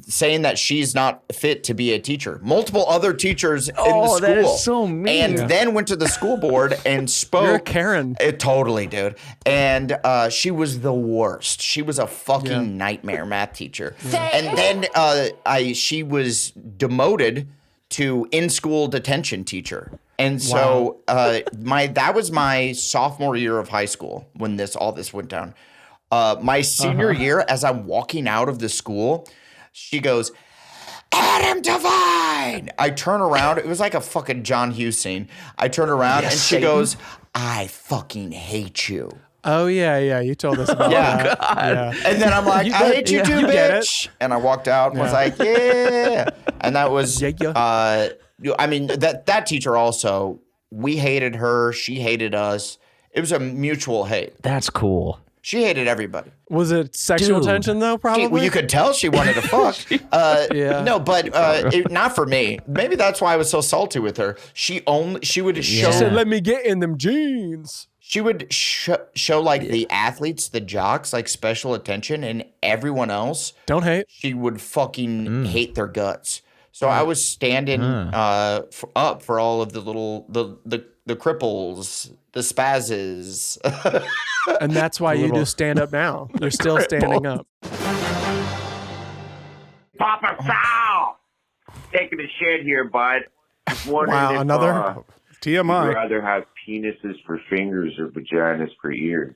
saying that she's not fit to be a teacher. Multiple other teachers in the school. That is so mean. And then went to the school board and spoke. You're a Karen. Totally, dude. And she was the worst. She was a fucking nightmare math teacher. Yeah. And then she was demoted to in-school detention teacher. And so that was my sophomore year of high school when all this went down. My senior year, as I'm walking out of the school, she goes, Adam Devine! I turn around. It was like a fucking John Hughes scene. I turn around and she goes, I fucking hate you. Oh, yeah. You told us about that. Yeah. And then I'm like, I hate you too, bitch. And I walked out and was like, yeah. And that was, I mean, that teacher also, we hated her. She hated us. It was a mutual hate. That's cool. She hated everybody. Was it sexual tension though? Probably. You could tell she wanted to fuck. No, but not for me. Maybe that's why I was so salty with her. She would show. She said, "Let me get in them jeans." She would show like the athletes, the jocks, like special attention, and everyone else don't hate. She would fucking hate their guts. So I was standing up for all of the little the cripples, the spazzes. And that's why you do stand up now. You're still standing up. Papa Sal! Taking a shit here, bud. Just wondering if, another TMI. You'd rather have penises for fingers or vaginas for ears.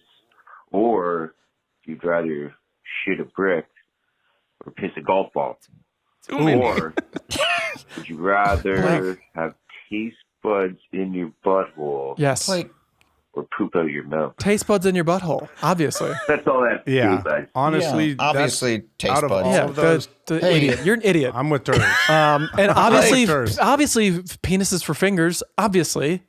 Or you'd rather shit a brick or piss a golf ball. Or would you rather have taste buds in your butthole? Yes. Or poop out your mouth? Taste buds in your butthole, obviously. That's all that. Honestly, obviously, taste out of buds. all of those, idiot. You're an idiot. I'm with Turs. And obviously, penises for fingers. Obviously.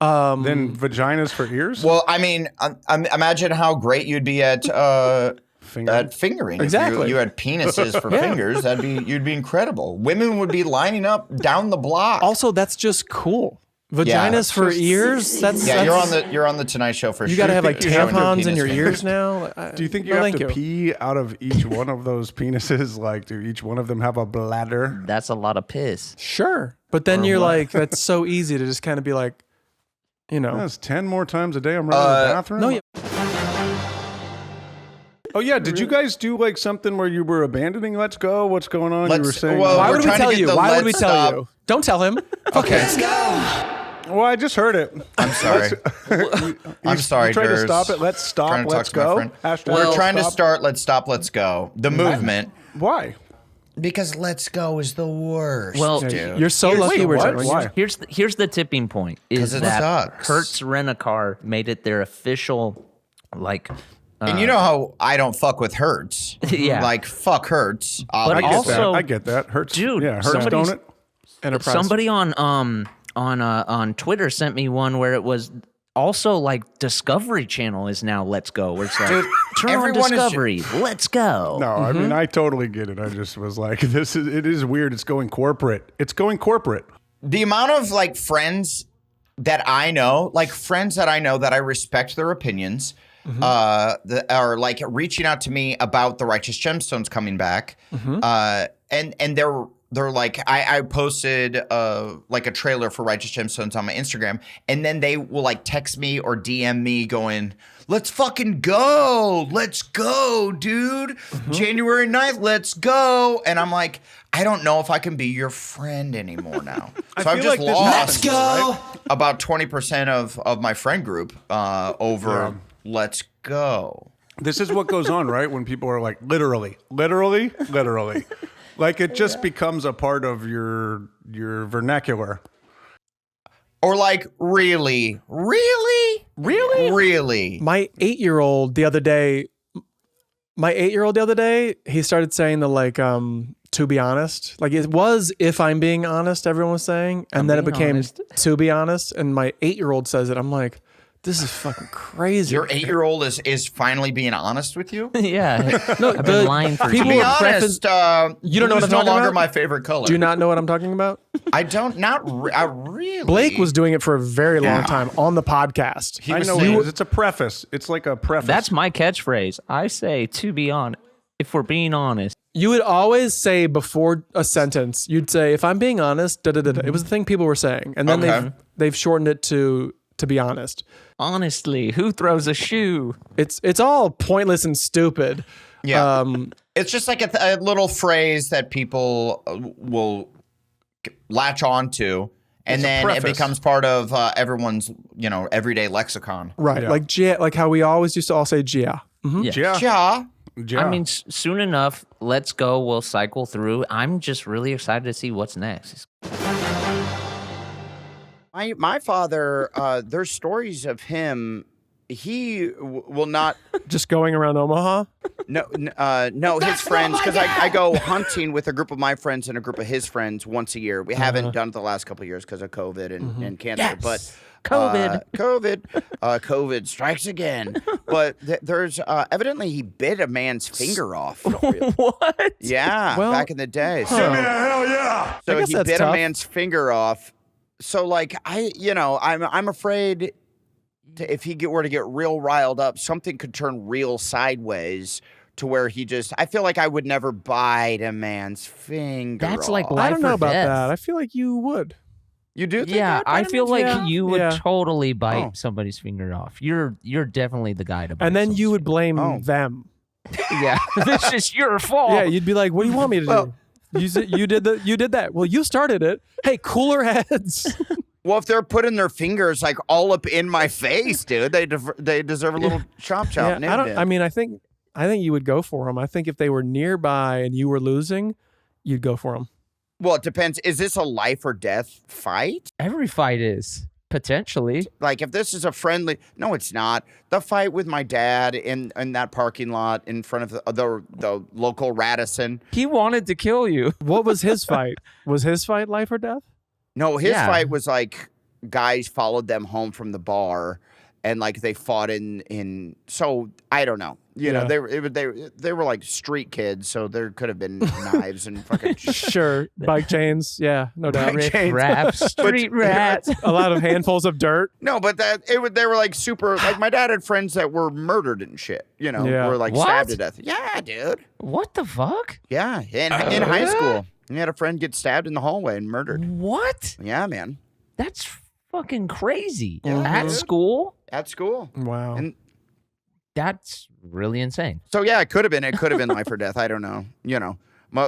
Then vaginas for ears. Well, I mean, imagine how great you'd be at fingering. Exactly. If you had penises for fingers, you'd be incredible. Women would be lining up down the block. Also, that's just cool. Vaginas for ears. You're on the Tonight Show for sure. You got to have like tampons in your ears now. Do you think you have to pee out of each one of those penises? Like, do each one of them have a bladder? That's a lot of piss. Sure, but then you're like, that's so easy to just kind of be like, That's 10 more times a day I'm running to the bathroom. No. Oh yeah, did you guys do like something where you were abandoning Let's Go? What's going on? You were saying. Why would we tell you? Why would we tell you? Don't tell him. Okay. Let's go. Well, I just heard it. I'm sorry. I'm sorry, you tried to Durs. stop it. Let's stop. Let's go. We're trying to start. Let's stop. Let's go. The movement. Why? Because Let's Go is the worst. Well, dude. You're so lucky. Why? Here's the tipping point. Is it that sucks. Hertz Rent-A-Car made it their official, and you know how I don't fuck with Hertz. Yeah. Like, fuck Hertz. But I get that. Hertz. Dude, yeah, Hertz donut. Enterprise. Somebody on Twitter sent me one where it was also like Discovery Channel is now Let's Go. Where it's like, dude, turn on Discovery, let's go. No, I mean, I totally get it. I just was like, it is weird. It's going corporate. The amount of like friends that I know that I respect their opinions, that are like reaching out to me about the Righteous Gemstones coming back, and they're like, I posted like a trailer for Righteous Gemstones on my Instagram, and then they will like text me or DM me going, let's fucking go. Let's go, dude. January 9th, let's go. And I'm like, I don't know if I can be your friend anymore now. So I've just lost about 20% of my friend group over let's go. This is what goes on, right? When people are like, literally. Like it just becomes a part of your vernacular. Or like, really? My 8-year-old the other day, he started saying the like, to be honest. Like it was, if I'm being honest, everyone was saying. And then it became honest. To be honest. And my 8-year-old says it. I'm like, this is fucking crazy. Your 8-year-old is finally being honest with you? Yeah. No, I've been lying for people. To be honest, you don't know what I'm talking no longer about? my favorite color. Do you not know what I'm talking about? I don't. Really. Blake was doing it for a very long time on the podcast. I know it's a preface. It's like a preface. That's my catchphrase. I say, to be honest, if we're being honest. You would always say before a sentence, you'd say, if I'm being honest, da-da-da-da. It was the thing people were saying. And then they've shortened it to be honest. Honestly, who throws a shoe? It's all pointless and stupid. Yeah. It's just like a little phrase that people will latch on to, and then it becomes part of everyone's, everyday lexicon. Right. Yeah. Like how we always used to all say Gia. Yeah. I mean, soon enough, let's go. We'll cycle through. I'm just really excited to see what's next. My father, there's stories of him. He will not just going around Omaha. No, his friends. Because I go hunting with a group of my friends and a group of his friends once a year. We haven't done it the last couple of years because of COVID and cancer. Yes. But COVID strikes again. But there's evidently he bit a man's finger off. What? Yeah, back in the day. So, hell yeah. So he bit a man's finger off. So like I'm afraid if he were to get real riled up, something could turn real sideways to where I feel like I would never bite a man's finger. That's off. like life I don't know or about death. that. I feel like you would. You do? Think I feel like you would Yeah. totally bite somebody's finger off. You're definitely the guy to bite. And then you would blame Oh. them. Yeah, this is your fault. Yeah, you'd be like, "What do you want me to do? You did that. Well, you started it. Hey, cooler heads." Well, if they're putting their fingers like all up in my face, dude, they deserve a little chop. Yeah, I think you would go for them. I think if they were nearby and you were losing, you'd go for them. Well, it depends. Is this a life or death fight? Every fight is. Potentially. Like if this is a friendly, no, it's not. The fight with my dad in that parking lot in front of the local Radisson. He wanted to kill you. What was his fight? Was his fight life or death? No, his fight was like guys followed them home from the bar, and like they fought in. So I don't know. You know, they were like street kids, so there could have been knives and fucking sure bike chains. Yeah, no doubt. Street rats. A lot of handfuls of dirt. No, but they were like super. Like my dad had friends that were murdered and shit. You know, were like stabbed to death. Yeah, dude. What the fuck? Yeah, in high school, he had a friend get stabbed in the hallway and murdered. What? Yeah, man. That's fucking crazy. At school? At school. Wow. And that's really insane. So yeah, it could have been life or death. I don't know. You know.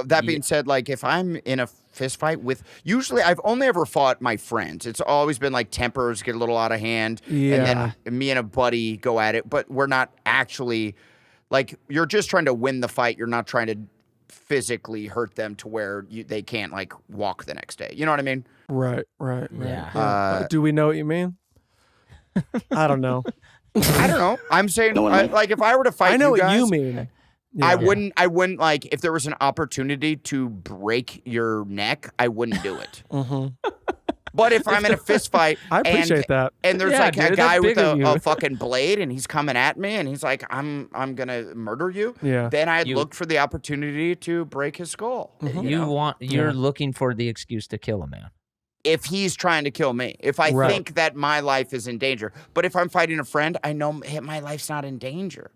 That being said, like if I'm in a fist fight with, usually I've only ever fought my friends. It's always been like tempers get a little out of hand, and then me and a buddy go at it. But we're not actually like you're just trying to win the fight. You're not trying to physically hurt them to where they can't like walk the next day. You know what I mean? Right. Yeah. Do we know what you mean? I don't know. I don't know. I'm saying like if I were to fight, I know you guys, what you mean. Yeah. I wouldn't like if there was an opportunity to break your neck, I wouldn't do it. But if I'm in a fist fight, I appreciate that. And there's like a guy with a fucking blade, and he's coming at me, and he's like, "I'm gonna murder you." Yeah. Then I'd look for the opportunity to break his skull. You're looking for the excuse to kill a man. If he's trying to kill me, if I think that my life is in danger, but if I'm fighting a friend, I know my life's not in danger.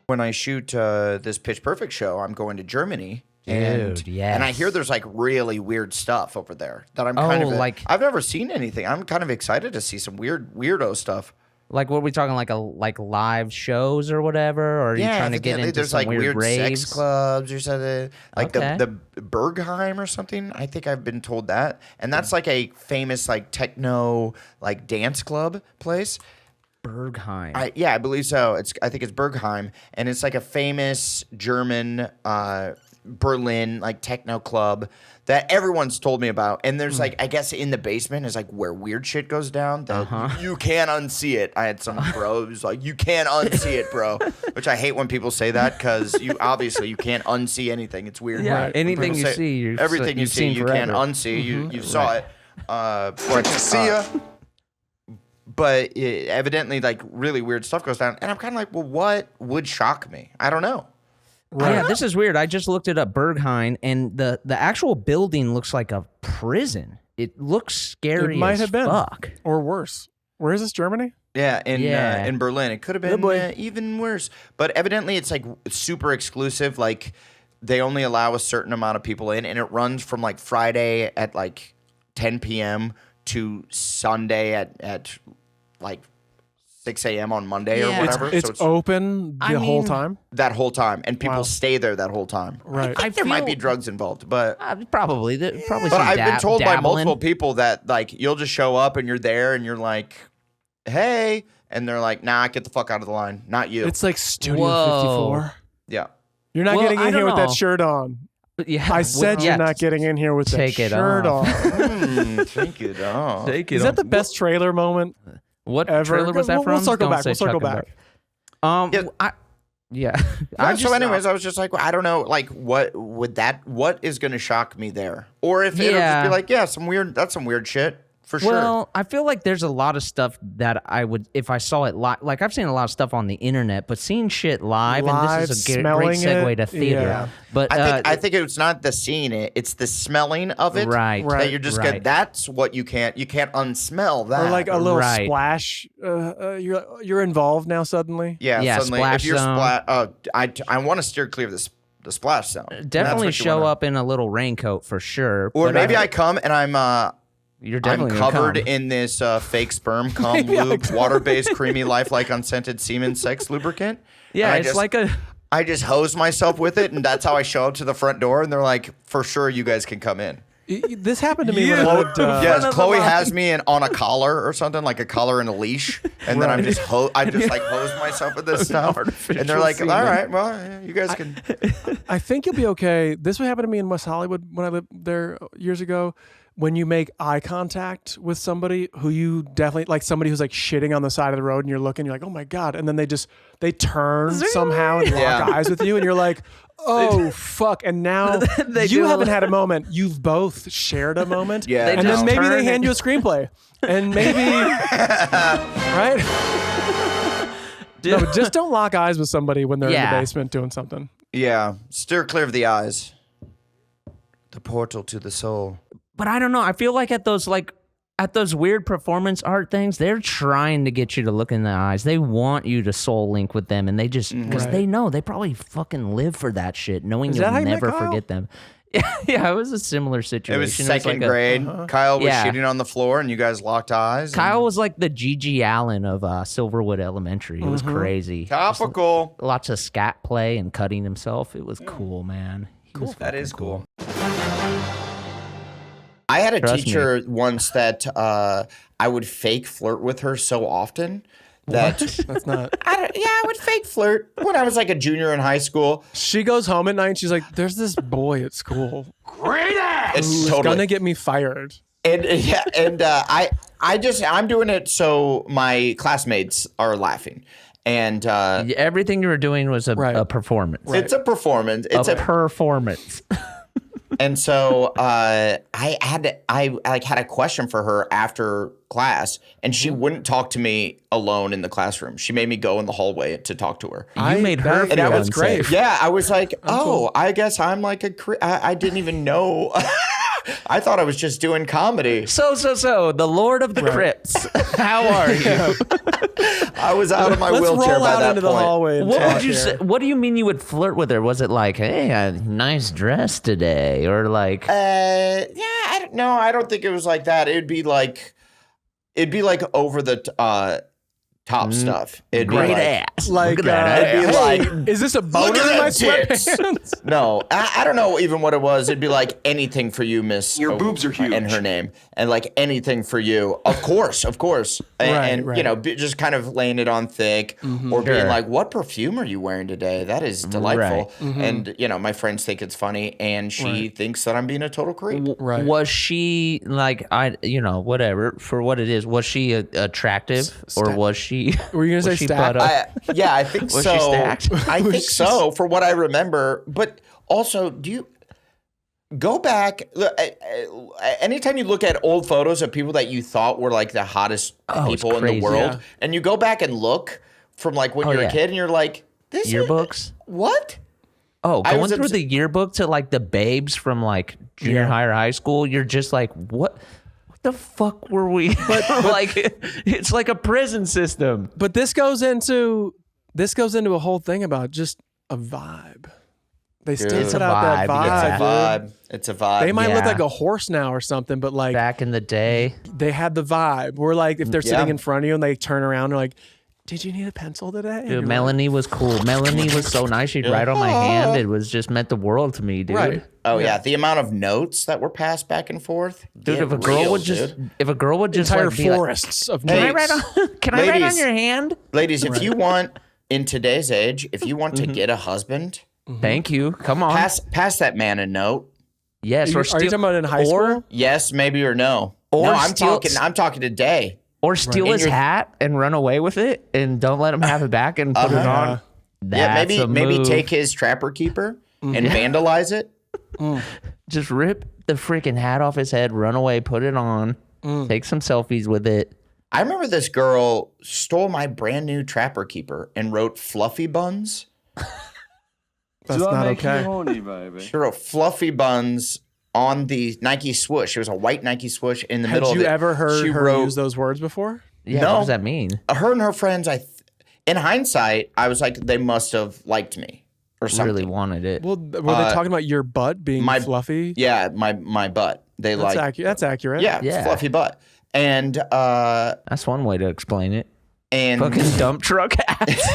When I shoot this Pitch Perfect show, I'm going to Germany Dude, yes. And I hear there's like really weird stuff over there that I'm kind of like. I've never seen anything. I'm kind of excited to see some weirdo stuff. Like, what are we talking, like live shows or whatever? Or are you trying to get into there's some like weird raves? sex clubs or something. Like Okay. the Bergheim or something. I think I've been told that. And that's like a famous like techno like dance club place. Bergheim. I believe so. I think it's Bergheim, and it's like a famous German Berlin like techno club that everyone's told me about. And there's like, I guess in the basement is like where weird shit goes down. You can't unsee it. I had some bro who's like, you can't unsee it, bro. Which I hate when people say that because you can't unsee anything. It's weird. Yeah, right? anything you see, everything you see, you can't unsee. You saw it. See ya. But evidently, like really weird stuff goes down, and I'm kind of like, well, what would shock me? I don't know. Right. Yeah, this is weird. I just looked it up, Bergheim, and the actual building looks like a prison. It looks scary. It might as have been, fuck. or worse. Where is this? Germany? Yeah, in Berlin. It could have been even worse. But evidently, it's like super exclusive. Like they only allow a certain amount of people in, and it runs from like Friday at like 10 p.m. to Sunday at like 6 a.m. on Monday or whatever. It's open the whole time? That whole time. And people stay there that whole time. Right. I think there might be drugs involved, but... Probably. Probably. But I've been told by dabbling. multiple people that like you'll just show up and you're there and you're like, hey. And they're like, nah, get the fuck out of the line. Not you. It's like Studio 54. Yeah. You're not getting in here with that shirt on. Yeah, I said you're not getting in here with that shirt on. Take it off. Is that the best trailer moment? What ever? trailer was that from? We'll circle Don't back. say We'll circle Chuck back. So anyways, I was just like, well, I don't know, like what is going to shock me there? Or if it'll just be like, that's some weird shit. For sure. Well, I feel like there's a lot of stuff that I would, if I saw it live, like I've seen a lot of stuff on the internet, but seeing shit live and this is a great segue to theater. Yeah. But I think it's not the seeing it, it's the smelling of it. Right. That you're just good. That's what you can't unsmell that. Or like a little splash. You're involved now suddenly. Yeah, suddenly splash if you're zone. I want to steer clear of the splash zone. Definitely show up in a little raincoat for sure. Or maybe I come and I'm I'm covered in this fake sperm cum lube, water-based, creamy, lifelike, unscented semen sex lubricant. Yeah, it's like I just hose myself with it, and that's how I show up to the front door. And they're like, "For sure, you guys can come in." This happened to me when I lived. Yes, Chloe has me on a collar or something, like a collar and a leash, and then I'm just like hose myself with this stuff. And they're like, "All right, well, you guys can." I think you'll be okay. This would happen to me in West Hollywood when I lived there years ago. When you make eye contact with somebody who you definitely like, somebody who's like shitting on the side of the road, and you're looking, you're like, oh my God. And then they turn somehow and lock eyes with you, and you're like, oh fuck. And now you haven't had a moment. You've both shared a moment. Yeah. And then maybe they hand you a screenplay. And maybe, right? No, but just don't lock eyes with somebody when they're in the basement doing something. Yeah. Steer clear of the eyes. The portal to the soul. But I don't know. I feel like at those weird performance art things, they're trying to get you to look in the eyes. They want you to soul link with them, and they just because they know they probably fucking live for that shit, knowing you'll never forget them. Yeah, it was a similar situation. It was second grade. Kyle was shooting on the floor, and you guys locked eyes. Kyle was like the Gigi Allen of Silverwood Elementary. It was crazy. Topical. Lots of scat play and cutting himself. It was cool, man. That is cool. I had a teacher once that I would fake flirt with her so often that that's not. I would fake flirt when I was like a junior in high school. She goes home at night and she's like, "There's this boy at school. Great ass. It's totally gonna get me fired." And I'm doing it so my classmates are laughing. And everything you were doing was a performance. Right. It's a performance. It's a performance. And so I had a question for her after class, and she wouldn't talk to me alone in the classroom. She made me go in the hallway to talk to her. You made her feel that was great. Yeah, I was like, I guess I'm like I didn't even know. I thought I was just doing comedy. So, the Lord of the Crypts. How are you? I was out of my Let's wheelchair roll by out that into the point. hallway. What would you say? What do you mean you would flirt with her? Was it like, hey, a nice dress today, or like? I don't know. I don't think it was like that. It'd be like over the top stuff. It'd Great be like, ass. Like, it'd be like, is this a boner in my sweatpants? No, I don't know even what it was. It'd be like anything for you, miss. Your boobs are huge. And her name. And like anything for you. Of course. And you know, just kind of laying it on thick or being like, what perfume are you wearing today? That is delightful. Right. And, you know, my friends think it's funny and she thinks that I'm being a total creep. Right. Was she like, whatever, for what it is, was she attractive or was she? Were you going to say stacked? Yeah, I think Was so. she stacked? I think so, for what I remember. But also, do you go back? Anytime you look at old photos of people that you thought were like the hottest people in the world, and you go back and look from like when you're a kid, and you're like, this yearbooks? What? Oh, going through the yearbook to like the babes from like junior high or high school, you're just like, what the fuck were we? But like, it's like a prison system. But this goes into a whole thing about just a vibe. They still put out that vibe. It's a vibe. They might look like a horse now or something, but like back in the day, they had the vibe. Where like if they're sitting in front of you and they turn around and like, did you need a pencil today? Dude, Melanie was cool. Melanie was so nice. She'd write on my hand. It was just meant the world to me, dude. Right. Oh yeah, the amount of notes that were passed back and forth. Dude, if a girl would just entire like be forests of can I notes. write on your hand? Ladies, if you want in today's age, if you want to get a husband, thank you. Come on, pass that man a note. Yes, are you talking about in high school? Yes, maybe or no. Or no, I'm talking today. Or steal his hat and run away with it, and don't let him have it back and put it on. Maybe take his trapper keeper and vandalize it. Just rip the freaking hat off his head, run away, put it on, take some selfies with it. I remember this girl stole my brand new trapper keeper and wrote fluffy buns. That's not okay. Horny, baby. She wrote fluffy buns on the Nike swoosh. It was a white Nike swoosh in the middle of it. Had you ever heard her use those words before? Yeah, No. what does that mean? Her and her friends, in hindsight, I was like, they must have liked me or something. Really wanted it. Well, were they talking about your butt being fluffy? Yeah, my butt. That's accurate. Yeah, fluffy butt. And that's one way to explain it. And fucking dump truck hats.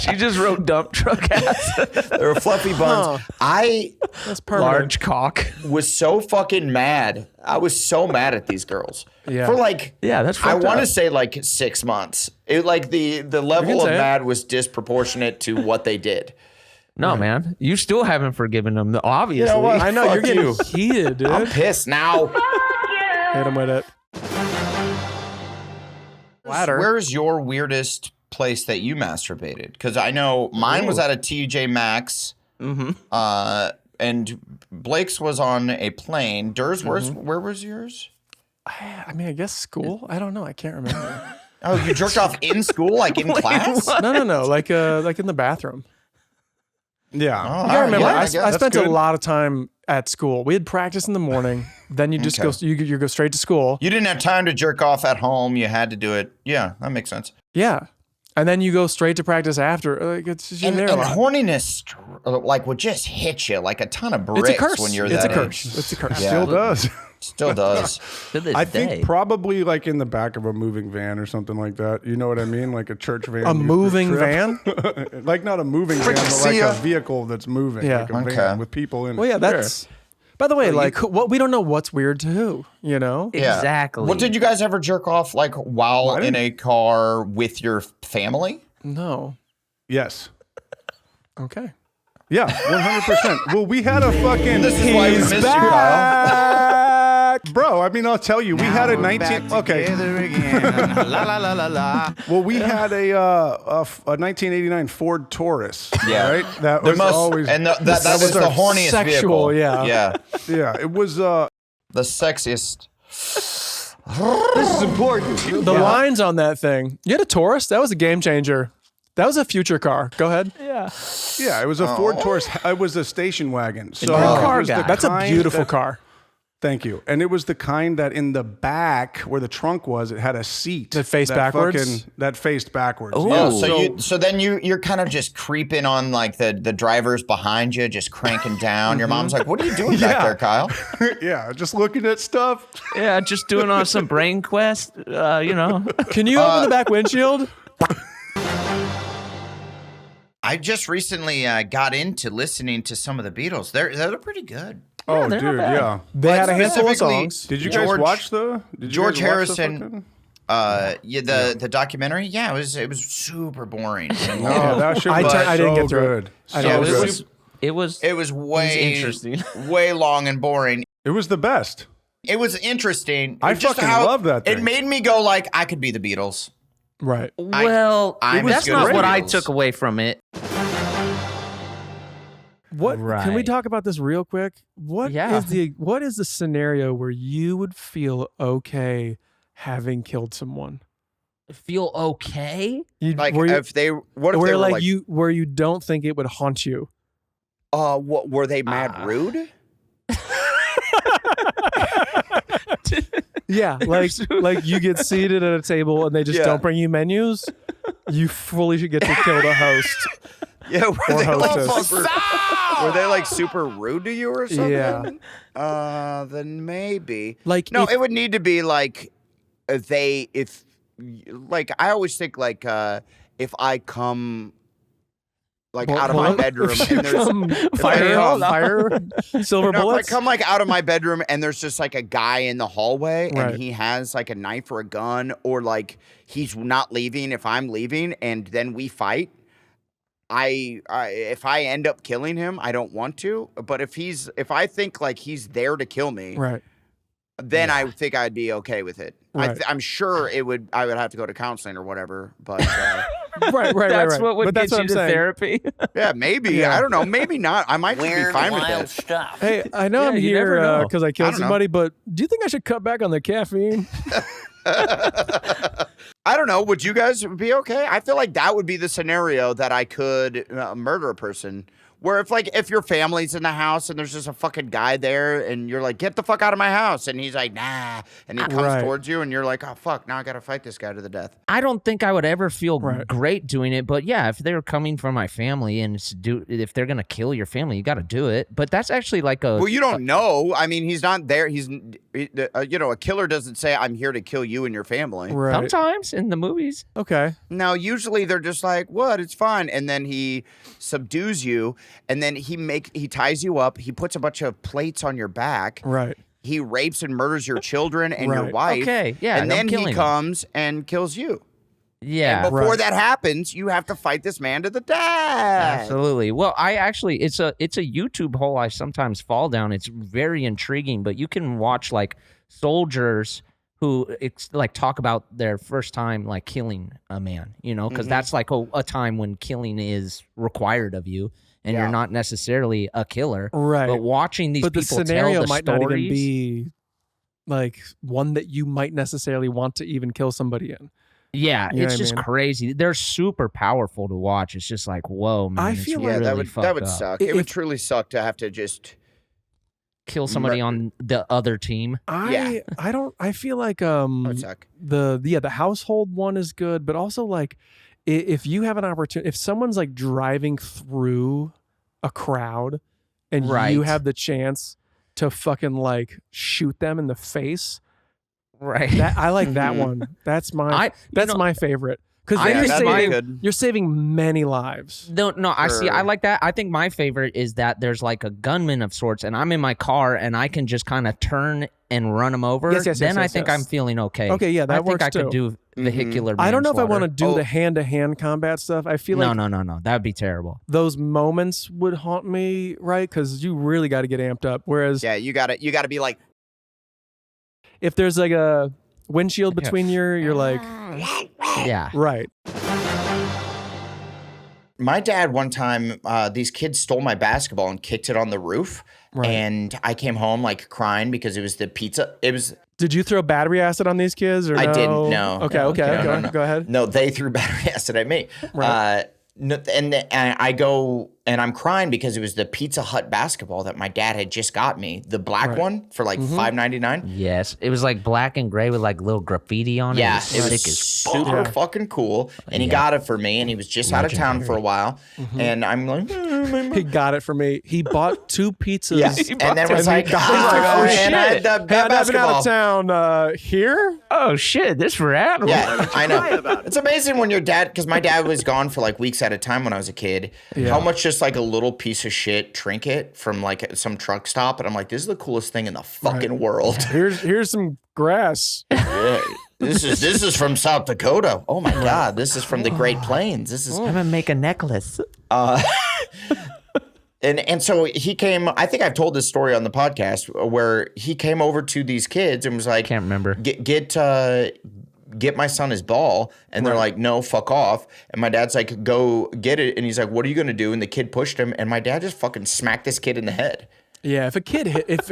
She just wrote dump truck hats. They were fluffy buns. That's permanent. Large cock. Was so fucking mad. I was so mad at these girls. Yeah. For like, that's I fucked want to up. say like 6 months. It like the level of mad was disproportionate to what they did. No, man. You still haven't forgiven them, obviously. You know what? I know, you're Fuck getting you. heated, dude. I'm pissed now. Hit him with it. Where's your weirdest place that you masturbated? Because I know mine was at a TJ Maxx. And Blake's was on a plane. Durs, where was yours? I mean, I guess school. I don't know. I can't remember. Oh, you jerked off in school, like in class? No. Like in the bathroom. Yeah. Oh, You gotta remember, yeah, I spent good. a lot of time at school. We had practice in the morning. Then you just go. You go straight to school. You didn't have time to jerk off at home. You had to do it. Yeah, that makes sense. Yeah, and then you go straight to practice after. Like it's just And there. horniness, like, would just hit you like a ton of bricks It's a curse. when you're It's that a curse. age. It's a curse. Yeah. Still does. Still does. To this I day. think probably like in the back of a moving van or something like that. You know what I mean? Like a church van. A moving van? Like not a moving van, but like a vehicle that's moving. Yeah. Like a Okay. van with people in it. Well, yeah, that's. By the way, like, what we don't know what's weird to who, you know? Yeah. Exactly. Well, did you guys ever jerk off like while in a car with your family? No. Yes. Okay. Yeah, 100%. Well, we had a fucking. This is why we missed you, Kyle. Bro, I mean, I'll tell you, we had a 19. Okay. La la la la la. Well, we had a 1989 Ford Taurus. Yeah. Right. That There was must, always. and that was the horniest sexual, vehicle. yeah. Yeah. Yeah, it was. The sexiest. This is important. The lines on that thing. You had a Taurus? That was a game changer. That was a future car. Go ahead. Yeah. Yeah, it was a Ford Taurus. It was a station wagon. So That's a beautiful car. Thank you. And it was the kind that in the back where the trunk was, it had a seat that faced backwards. That faced backwards. Oh, yeah. so then you're kind of just creeping on like the drivers behind you, just cranking down. Your mom's like, "What are you doing back there, Kyle?" Yeah, just looking at stuff. Yeah, just doing on some brain quest. Can you open the back windshield? I just recently got into listening to some of the Beatles. They're pretty good. Oh, dude, yeah. They had a handful of songs. Did you guys watch the George Harrison? The documentary. Yeah, it was super boring. That shit was I didn't get through good. It was way interesting, way long and boring. It was the best. It was interesting. I fucking love that thing. It made me go like, I could be the Beatles. Right. Well, that's not what I took away from it. What can we talk about this real quick? What is the scenario where you would feel okay having killed someone? Feel okay? Where you don't think it would haunt you? What were they mad rude? Yeah, like you get seated at a table and they just don't bring you menus. You fully should get to kill the host. Yeah, were they like super rude to you or something? Yeah. Then maybe. It would need to be like I always think like if I come out of my bedroom and there's fire, silver bullets. If I come out of my bedroom and there's just like a guy in the hallway and he has like a knife or a gun, or like he's not leaving if I'm leaving and then we fight. If I end up killing him, I don't want to. But if I think like he's there to kill me, then I think I'd be okay with it. Right. I'm sure I would have to go to counseling or whatever. But right. That's what would get you to therapy. Yeah, maybe. Yeah. I don't know. Maybe not. I might just be fine with it. Stuff. Hey, I know I'm here because I killed somebody, but do you think I should cut back on the caffeine? I don't know. Would you guys be okay? I feel like that would be the scenario that I could murder a person. Where if your family's in the house and there's just a fucking guy there and you're like, get the fuck out of my house. And he's like, nah. And he comes towards you and you're like, oh, fuck, now I got to fight this guy to the death. I don't think I would ever feel great doing it. But yeah, if they're coming from my family and if they're going to kill your family, you got to do it. But that's actually like a... Well, you don't know. I mean, he's not there. He's, a killer doesn't say, I'm here to kill you and your family. Right. Sometimes in the movies. Okay. No, usually they're just like, what? It's fine. And then he subdues you. And then he ties you up. He puts a bunch of plates on your back. Right. He rapes and murders your children and your wife. Okay, yeah. And then he comes and kills you. Yeah. And before that happens, you have to fight this man to the death. Absolutely. Well, it's a YouTube hole I sometimes fall down. It's very intriguing, but you can watch like soldiers who talk about their first time like killing a man, because that's like a time when killing is required of you. And you're not necessarily a killer, right? But watching these people the scenario tell the might stories, not even be like one that you might necessarily want to even kill somebody in. Yeah, it's just crazy. They're super powerful to watch. It's just like, whoa, man. I feel like that would suck. It would truly suck to have to just kill somebody on the other team. I feel like the household one is good, but also like if you have an opportunity, if someone's like driving through a crowd and you have the chance to fucking like shoot them in the face. Right. I like that one. That's my favorite. Because you're saving many lives. No, I see. I like that. I think my favorite is that there's like a gunman of sorts, and I'm in my car, and I can just kind of turn and run them over. Yes, I think I'm feeling okay. Okay, yeah, that works too. I think I could do vehicular. I don't know if I want to do the hand-to-hand combat stuff. I feel like no, that would be terrible. Those moments would haunt me, right? Because you really got to get amped up. Whereas, you got to be like, if there's like a windshield between you're like, yeah, right. My dad one time, these kids stole my basketball and kicked it on the roof. Right. And I came home like crying because it was the pizza. It was Did you throw battery acid on these kids? Or I no? didn't. No. Okay. No, Okay. no. Go ahead. No, they threw battery acid at me. Right. And I go and I'm crying because it was the Pizza Hut basketball that my dad had just got me, the black one for like $5.99. Yes, it was like black and gray with like little graffiti on it. Yeah, it was sick as super fucking cool. And he got it for me, and he was just out of town for a while. And I'm like, he got it for me. He bought 2 pizzas. Yeah. And then was like, shit. and I had the Hey, I've been basketball. out of town here. Oh shit, this for animals. Yeah, I know. It's amazing when your dad, because my dad was gone for like weeks at a time when I was a kid, how much just like a little piece of shit trinket from like some truck stop. And I'm like, this is the coolest thing in the fucking world. Here's some grass. Yeah. This is from South Dakota. Oh my God. This is from the Great Plains. This is I'm gonna make a necklace. And so he came, I think I've told this story on the podcast where he came over to these kids and was like, Can't remember. Get my son his ball. And they're like, no, fuck off. And my dad's like, go get it. And he's like, what are you going to do? And the kid pushed him. And my dad just fucking smacked this kid in the head. Yeah, if a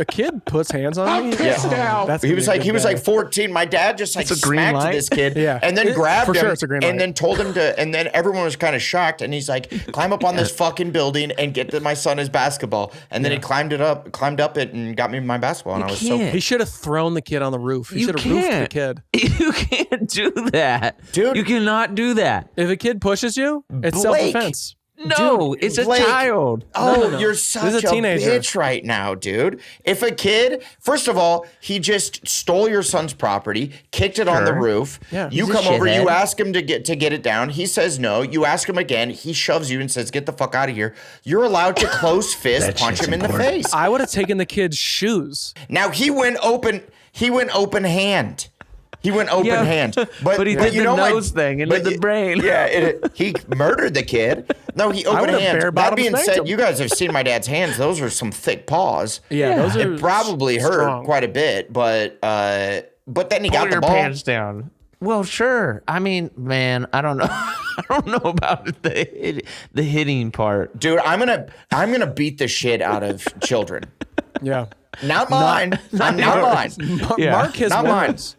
kid puts hands on me, that's he was like 14. My dad just like smacked this kid, and then grabbed him, and then told him to. And then everyone was kind of shocked, and he's like, "Climb up on this fucking building and get my son his basketball." And then he climbed up it, and got me my basketball. And I was so. He should have thrown the kid on the roof. He should have roofed the kid. You can't do that, dude. You cannot do that. If a kid pushes you, it's self-defense. No, dude, it's a Blake, child. No. You're such a teenager. Bitch right now, dude. If a kid, first of all, he just stole your son's property, kicked it on the roof. Yeah. You come over, you ask him to get it down. He says no. You ask him again. He shoves you and says, "Get the fuck out of here." You're allowed to close fist punch him in the face. I would have taken the kid's shoes. Now he went open hand. He went open hand, but he did the nose thing into the brain. Yeah, he murdered the kid. No, he open hand. That being said, you guys have seen my dad's hands. Those are some thick paws. Yeah, those are it probably hurt quite a bit, but then he got the ball. Pull your pants down. Well, sure. I mean, man, I don't know. I don't know about the hitting part, dude. I'm gonna beat the shit out of children. Yeah. Not mine. Not mine. Mark his words.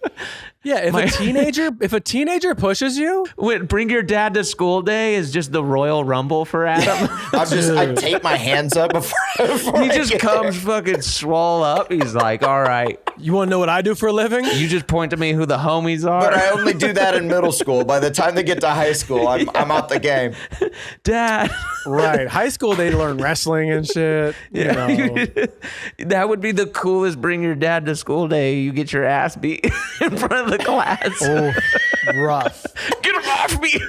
Yeah, if a teenager pushes you, bring your dad to school day is just the Royal Rumble for Adam. I tape my hands up before he just comes fucking swole up. He's like, all right. You want to know what I do for a living? You just point to me who the homies are. But I only do that in middle school. By the time they get to high school, I'm out the game. Dad. Right. High school, they learn wrestling and shit. You know. That would be the coolest bring your dad to school day. You get your ass beat in front of the class. Oh, rough. Get him off me.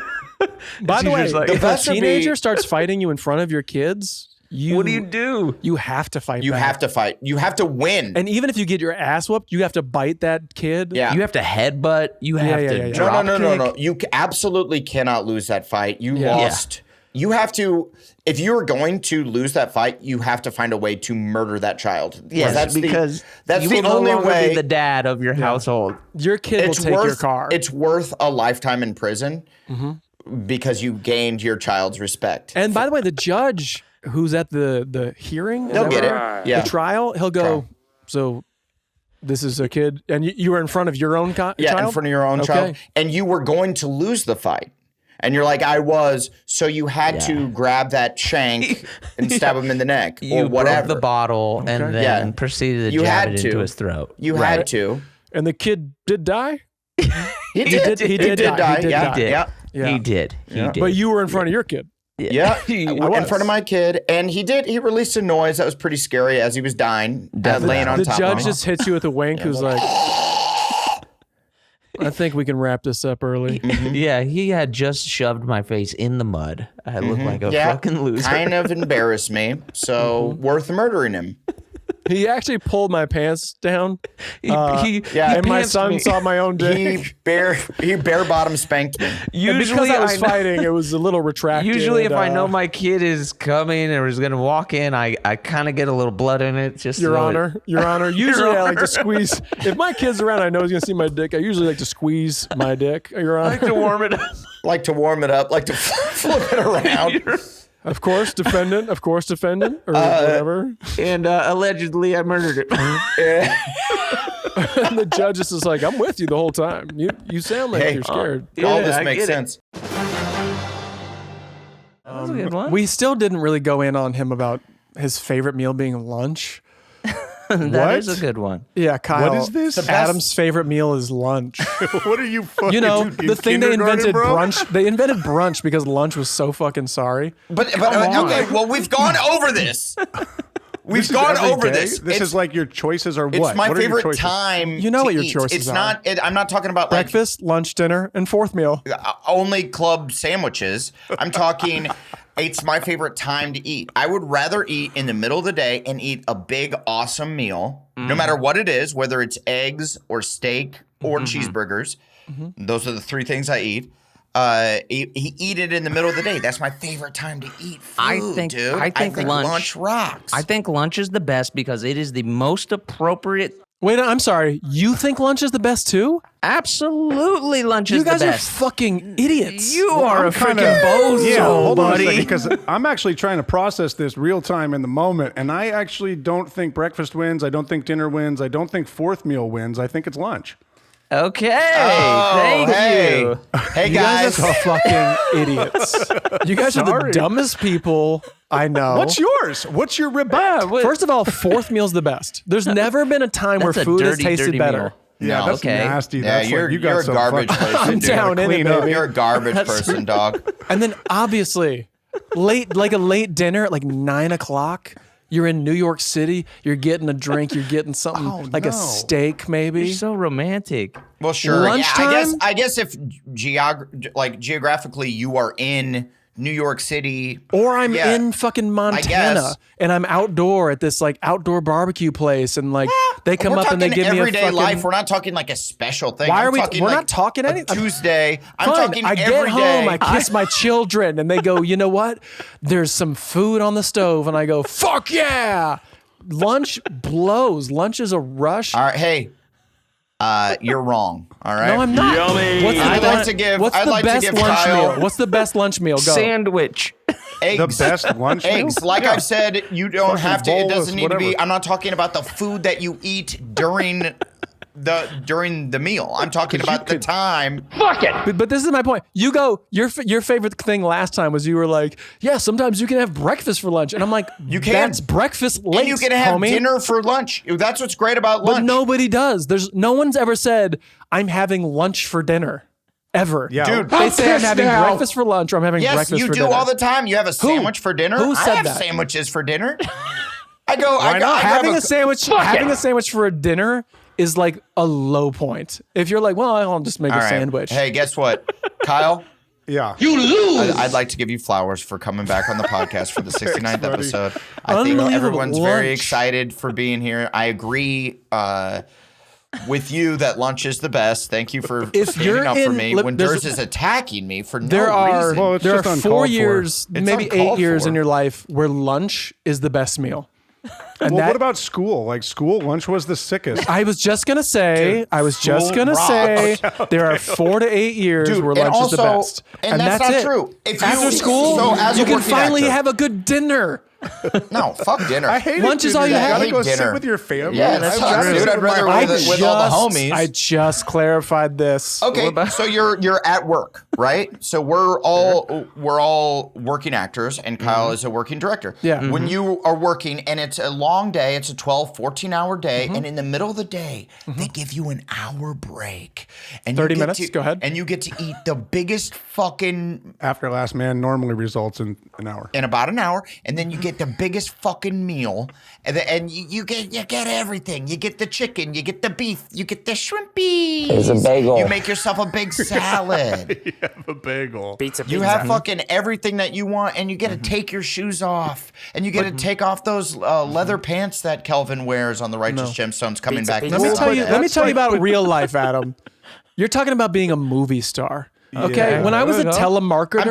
By the way, if a teenager starts fighting you in front of your kids, what do you do? You have to fight. You have to fight. You have to win. And even if you get your ass whooped, you have to bite that kid. Yeah. You have to headbutt. You have to drop No. You absolutely cannot lose that fight. You lost. You have to, if you're going to lose that fight, you have to find a way to murder that child. Yes, that's the only way. Be the dad of your household. Your kid will take your car. It's worth a lifetime in prison because you gained your child's respect. And by the way, the judge who's at the hearing, they'll get it. Yeah, the trial, he'll go. So this is a kid, and you were in front of your own child. Yeah, in front of your own child, and you were going to lose the fight. And you're like, I was, so you had to grab that shank and stab him in the neck or whatever. Broke the bottle and then proceeded to jab it into his throat. You had to. And the kid did die? He did die. He did. But you were in front of your kid. Yeah, in front of my kid, and he released a noise that was pretty scary as he was dying, laying on top of him. The judge just hits you with a wink, who's like, I think we can wrap this up early. Yeah, he had just shoved my face in the mud. I looked like a fucking loser. Kind of embarrassed me, so worth murdering him. He actually pulled my pants down. And my son saw my own dick. He bare bottom spanked me. Usually, because I was fighting, it was a little retracted. Usually, if I know my kid is coming or is going to walk in, I kind of get a little blood in it. Just Your Honor. Usually, I like to squeeze. If my kid's around, I know he's going to see my dick. I usually like to squeeze my dick. Your Honor. I like to warm it up. Like to flip it around. Of course, defendant, or whatever. And allegedly, I murdered him. And the judge is just like, I'm with you the whole time. You sound like you're scared. All this makes sense. That was a good one. We still didn't really go in on him about his favorite meal being lunch. That is a good one. Yeah, Kyle. What is this? Adam's favorite meal is lunch. What are you fucking the thing they invented brunch. They invented brunch because lunch was so fucking sorry. But okay, well, we've gone over this. We've gone over this. This is like your choices are what? It's my What are your favorite choices? time. You know what your eat. choices It's not. I'm not talking about breakfast, lunch, dinner, and fourth meal. Only club sandwiches. I'm talking. It's my favorite time to eat. I would rather eat in the middle of the day and eat a big, awesome meal, no matter what it is, whether it's eggs or steak or cheeseburgers. Those are the three things I eat. Eat it in the middle of the day. That's my favorite time to eat food, dude. I think lunch rocks. I think lunch is the best because it is the most appropriate. Wait, I'm sorry. You think lunch is the best too? Absolutely, lunch is the best. You guys are fucking idiots. You are a freaking bozo, Yeah, hold on a buddy. second, because I'm actually trying to process this real time in the moment, and I actually don't think breakfast wins. I don't think dinner wins. I don't think fourth meal wins. I think it's lunch. Okay, thank you. Hey, You guys. guys are fucking idiots. You guys are the dumbest people I know. What's yours? What's your rebut? First of all, fourth meal's the best. There's never been a time where That's a food has dirty, tasted dirty better. meal. Yeah, No, that's okay. nasty. Yeah, That's you're you got a some garbage fucking- person. I'm dude. down in it, Clean up. baby. You're a garbage person, dog. And then obviously, a late dinner at like 9 o'clock. You're in New York City. You're getting a drink. You're getting something like a steak, maybe. You're so romantic. Well, sure. Lunchtime? Yeah, I guess if geographically you are in New York City, Or I'm yeah, in fucking guess. Montana and I'm outdoor at this like outdoor barbecue place and like they come we're up and they talking give me a everyday fucking life. We're not talking like a special thing. Why are I'm we? talking We're like not talking a anything. Tuesday. I'm Fine. talking I get every day. home, I kiss my children, and they go, you know what? There's some food on the stove, and I go, fuck yeah! Lunch blows. Lunch is a rush. All right, hey, you're wrong. All right. No, I'm not. Yummy. What's the I'd best- like to give- What's I'd the like to best give lunch Kyle- meal? What's the best lunch meal? Go. Sandwich. Eggs. The best lunch meal? Eggs. Like I've said, you don't Fucking have to. It bolus, doesn't need to whatever. be. I'm not talking about the food that you eat during the meal. I'm talking about the time. But this is my point. You go. Your favorite thing last time was you were like, yeah, sometimes you can have breakfast for lunch, and I'm like, You can. That's breakfast late. And you can have homie. dinner for lunch. That's what's great about lunch. But nobody does. There's no one's ever said I'm having lunch for dinner. Ever. Yeah. Dude, They say I'm having breakfast for lunch or I'm having yes, breakfast you for do dinner. all the time. You have a sandwich for dinner. Who said I have that? sandwiches for dinner. I go. Why I not? Having grab a sandwich, having a sandwich for a dinner is like a low point. If you're like, well, I'll just make All a right. sandwich. Hey, guess what, Kyle? Yeah. I'd like to give you flowers for coming back on the podcast for the 69th episode. I think Unbelievable. everyone's very Lunch. excited for being here. I agree with you that lunch is the best. Thank you for If standing you're up for in- me look, when there's- Durs is attacking me for no There are reason. Well, it's there just are uncalled 4 for. years, It's maybe uncalled 8 years for. in your life where lunch is the best meal. And Well, that- what about school? Like school lunch was the sickest. I was just gonna say. There are 4 to 8 years Dude, where and lunch is the also- best, and that's not it. true. If After you- school, so as a you can working finally actor- have a good dinner. No, fuck dinner. I hate Lunch it, is dude. all you You have. gotta I hate go sit dinner. with your family. Yeah, that's I'd true. rather Dude, sit I'd with my rather friends. with all the homies. I just clarified this. Okay, so you're at work, right? So we're all working actors, and Kyle is a working director. Yeah. When you are working, and it's a long day, it's a 12, 14-hour day, and in the middle of the day, they give you an hour break. And 30 you get minutes, to- go ahead. And you get to eat the biggest fucking After Last Man normally results in an hour. in about an hour, and then you get the biggest fucking meal, and you get everything. You get the chicken, you get the beef, you get the shrimpy. It's a bagel. You make yourself a big salad. You have a bagel. You have fucking everything that you want, and you get to take your shoes off, and you get to take off those leather pants that Kelvin wears on the Righteous Gemstones coming back. Let me tell you about real life, Adam. You're talking about being a movie star. Okay, Yeah. when I was a There we go. telemarketer,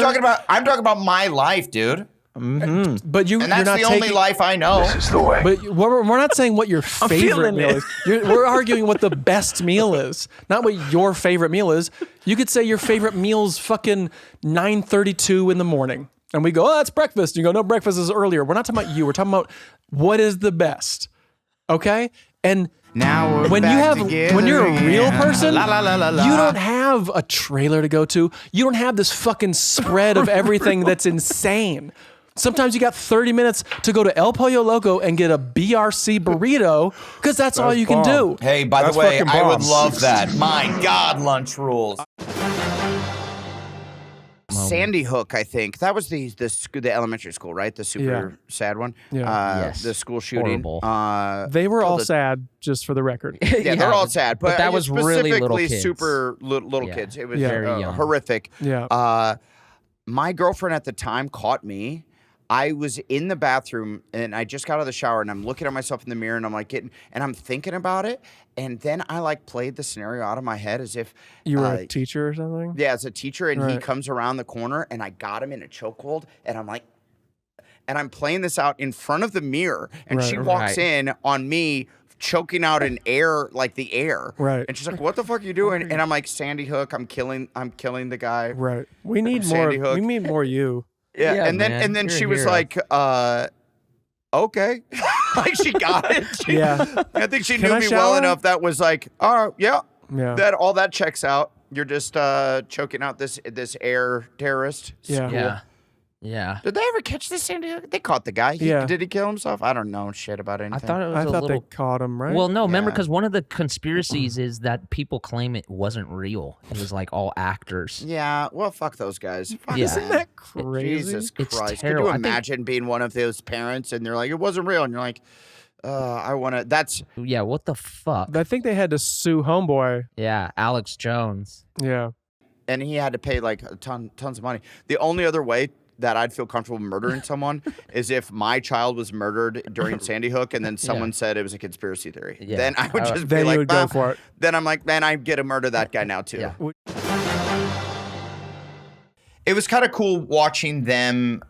I'm talking about my life, dude, but and you're that's not the only taking. life I know. This is the way. But we're not saying what your favorite feeling meal it. is. We're arguing what the best meal is, not what your favorite meal is. You could say your favorite meal's fucking 9:32 in the morning, and we go, "Oh, that's breakfast." You go, "No, breakfast is earlier." We're not talking about you. We're talking about what is the best. Okay, And now when you're a real person, you don't have a trailer to go to. You don't have this fucking spread of everything that's insane. Sometimes you got 30 minutes to go to El Pollo Loco and get a BRC burrito because that's all you can do. Hey, by the way, I would love that. My God, lunch rules. Sandy Hook, I think that was the elementary school, right? The super sad one. Yeah. Yes. The school shooting. Horrible. They were all sad, just for the record. Yeah, they're all sad, but that was really little kids. Super little kids. It was very young. Horrific. Yeah. My girlfriend at the time caught me. I was in the bathroom and I just got out of the shower and I'm looking at myself in the mirror and I'm like I'm thinking about it. And then I like played the scenario out of my head as if you were a teacher or something. Yeah, as a teacher, and he comes around the corner and I got him in a chokehold and I'm like, and I'm playing this out in front of the mirror and she walks in on me choking out an air, like the air. Right. And she's like, what the fuck are you doing? And I'm like, Sandy Hook, I'm killing the guy. Right. We need more. Sandy Hook. We need more you. Yeah, and then she was like, okay. Like she got it. I think she knew me well enough that was like, oh, yeah. That all that checks out. You're just choking out this air terrorist. Yeah. Yeah. Did they ever catch this Sandy Hook? They caught the guy. Did he kill himself? I don't know shit about anything. I thought it was they caught him, right? Well, no, remember, because one of the conspiracies is that people claim it wasn't real. It was like all actors. Yeah, well, fuck those guys. Fuck Isn't that crazy? Jesus It's Christ. terrible. Could you imagine being one of those parents and they're like, it wasn't real? And you're like, I want to, that's. Yeah, what the fuck? I think they had to sue Homeboy. Yeah, Alex Jones. Yeah. And he had to pay like tons of money. The only other way that I'd feel comfortable murdering someone is if my child was murdered during Sandy Hook and then someone said it was a conspiracy theory. Yeah. Then I would just be like, you would go for it. Then I'm like, man, I get to murder that guy now too. Yeah. It was kind of cool watching them,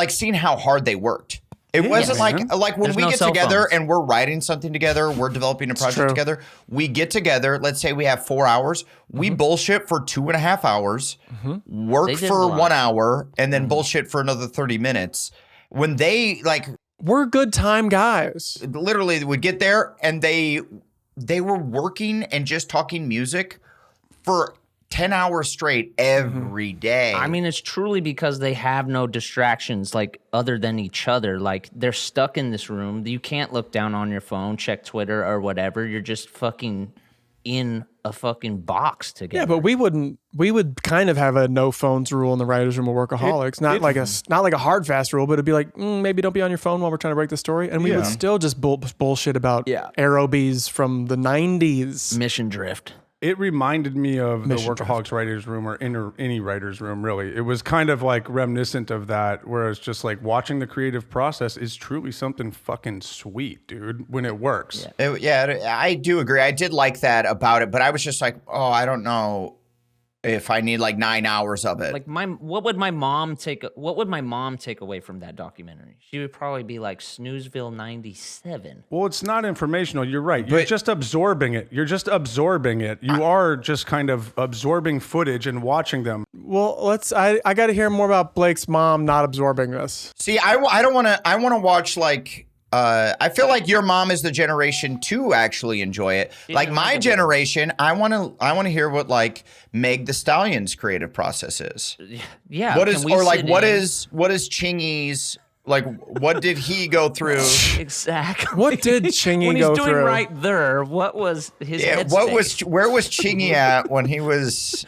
seeing how hard they worked. It wasn't like when we get together and we're writing something together, we're developing a project together. We get together. Let's say we have 4 hours. We bullshit for 2.5 hours, work for 1 hour, and then bullshit for another 30 minutes. When they we're good time guys. Literally, would get there and they were working and just talking music for 10 hours straight every day. I mean, it's truly because they have no distractions like other than each other. Like they're stuck in this room. You can't look down on your phone, check Twitter or whatever. You're just fucking in a fucking box together. Yeah, but we would kind of have a no phones rule in the writers' room of Workaholics. Not like a hard fast rule, but it'd be like, maybe don't be on your phone while we're trying to break the story. And we would still just bullshit about aerobies from the 90s. Mission drift. It reminded me of the Workaholics writers' room or any writer's room, really. It was kind of like reminiscent of that, where it's just like watching the creative process is truly something fucking sweet, dude, when it works. I do agree. I did like that about it, but I was just like, I don't know if I need like 9 hours of it. Like what would my mom take away from that documentary? She would probably be like Snoozeville 97. Well, it's not informational. You're right. You're just absorbing it. You are just kind of absorbing footage and watching them. Well, I got to hear more about Blake's mom not absorbing this. See, I want to watch like, I feel like your mom is the generation to actually enjoy it. Like my generation, I want to hear what like Meg the Stallion's creative process is. Yeah. What is Chingy's, like what did he go through? Exactly. What did Chingy go through? When he's doing right there, what was his headspace? Where was Chingy at when he was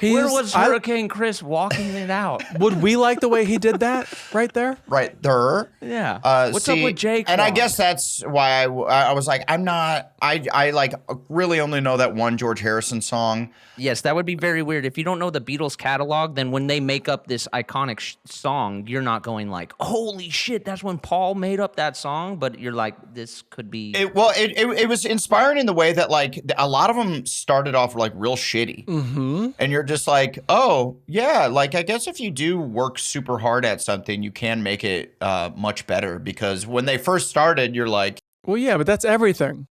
where was Hurricane Chris walking it out? Would we like the way he did that right there? Right there. Yeah. What's up with Jake? And I guess that's why I was like, I like really only know that one George Harrison song. Yes, that would be very weird. If you don't know the Beatles catalog, then when they make up this iconic song, you're not going like, holy shit, that's when Paul made up that song. But you're like, this could be. It was inspiring in the way that like a lot of them started off like real shitty. Mm-hmm. And you're just like, oh, yeah, like I guess if you do work super hard at something, you can make it much better. Because when they first started, you're like, well, yeah, but that's everything.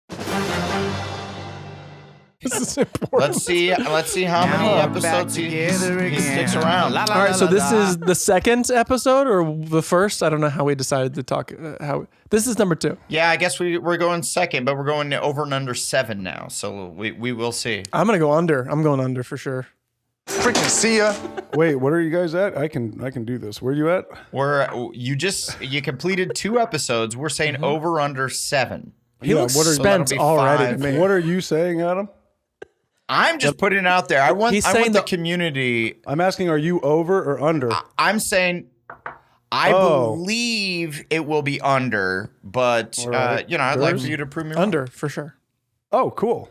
This is important. Let's see how many episodes he sticks around. All right, so this is the second episode or the first? I don't know how we decided to talk. This is number 2. Yeah, I guess we're going second, but we're going over and under 7 now. So we will see. I'm gonna go under. I'm going under for sure. Freaking see ya. Wait, what are you guys at? I can do this. Where are you at? You completed 2 episodes. We're saying over under 7. He looks spent already. Man, what are you saying, Adam? I'm just putting it out there. I want the community. I'm asking, are you over or under? I'm saying I believe it will be under, but right. I'd like for you to prove me wrong. Under for sure. Oh, cool.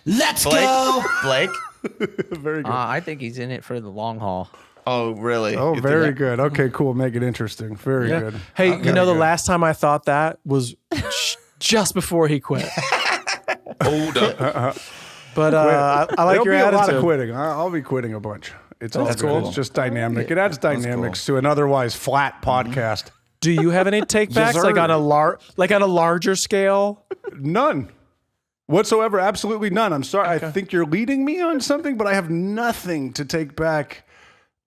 Let's go. Blake. Very good. I think he's in it for the long haul. Oh, really? Oh, very good. Okay, cool. Make it interesting. Very good. Hey, the last time I thought that was just before he quit. Hold up. But I like your attitude. There'll be a lot of quitting. I'll be quitting a bunch. It's all good. Cool. It's just dynamic. It adds dynamics to an otherwise flat podcast. Do you have any takebacks like on a larger scale? None. Whatsoever. Absolutely none. I'm sorry. Okay. I think you're leading me on something, but I have nothing to take back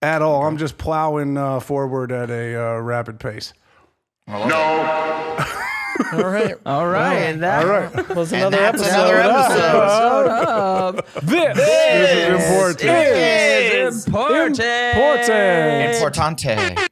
at all. I'm just plowing forward at a rapid pace. No. All right. And that was another episode. of This is important. Importante. Importante.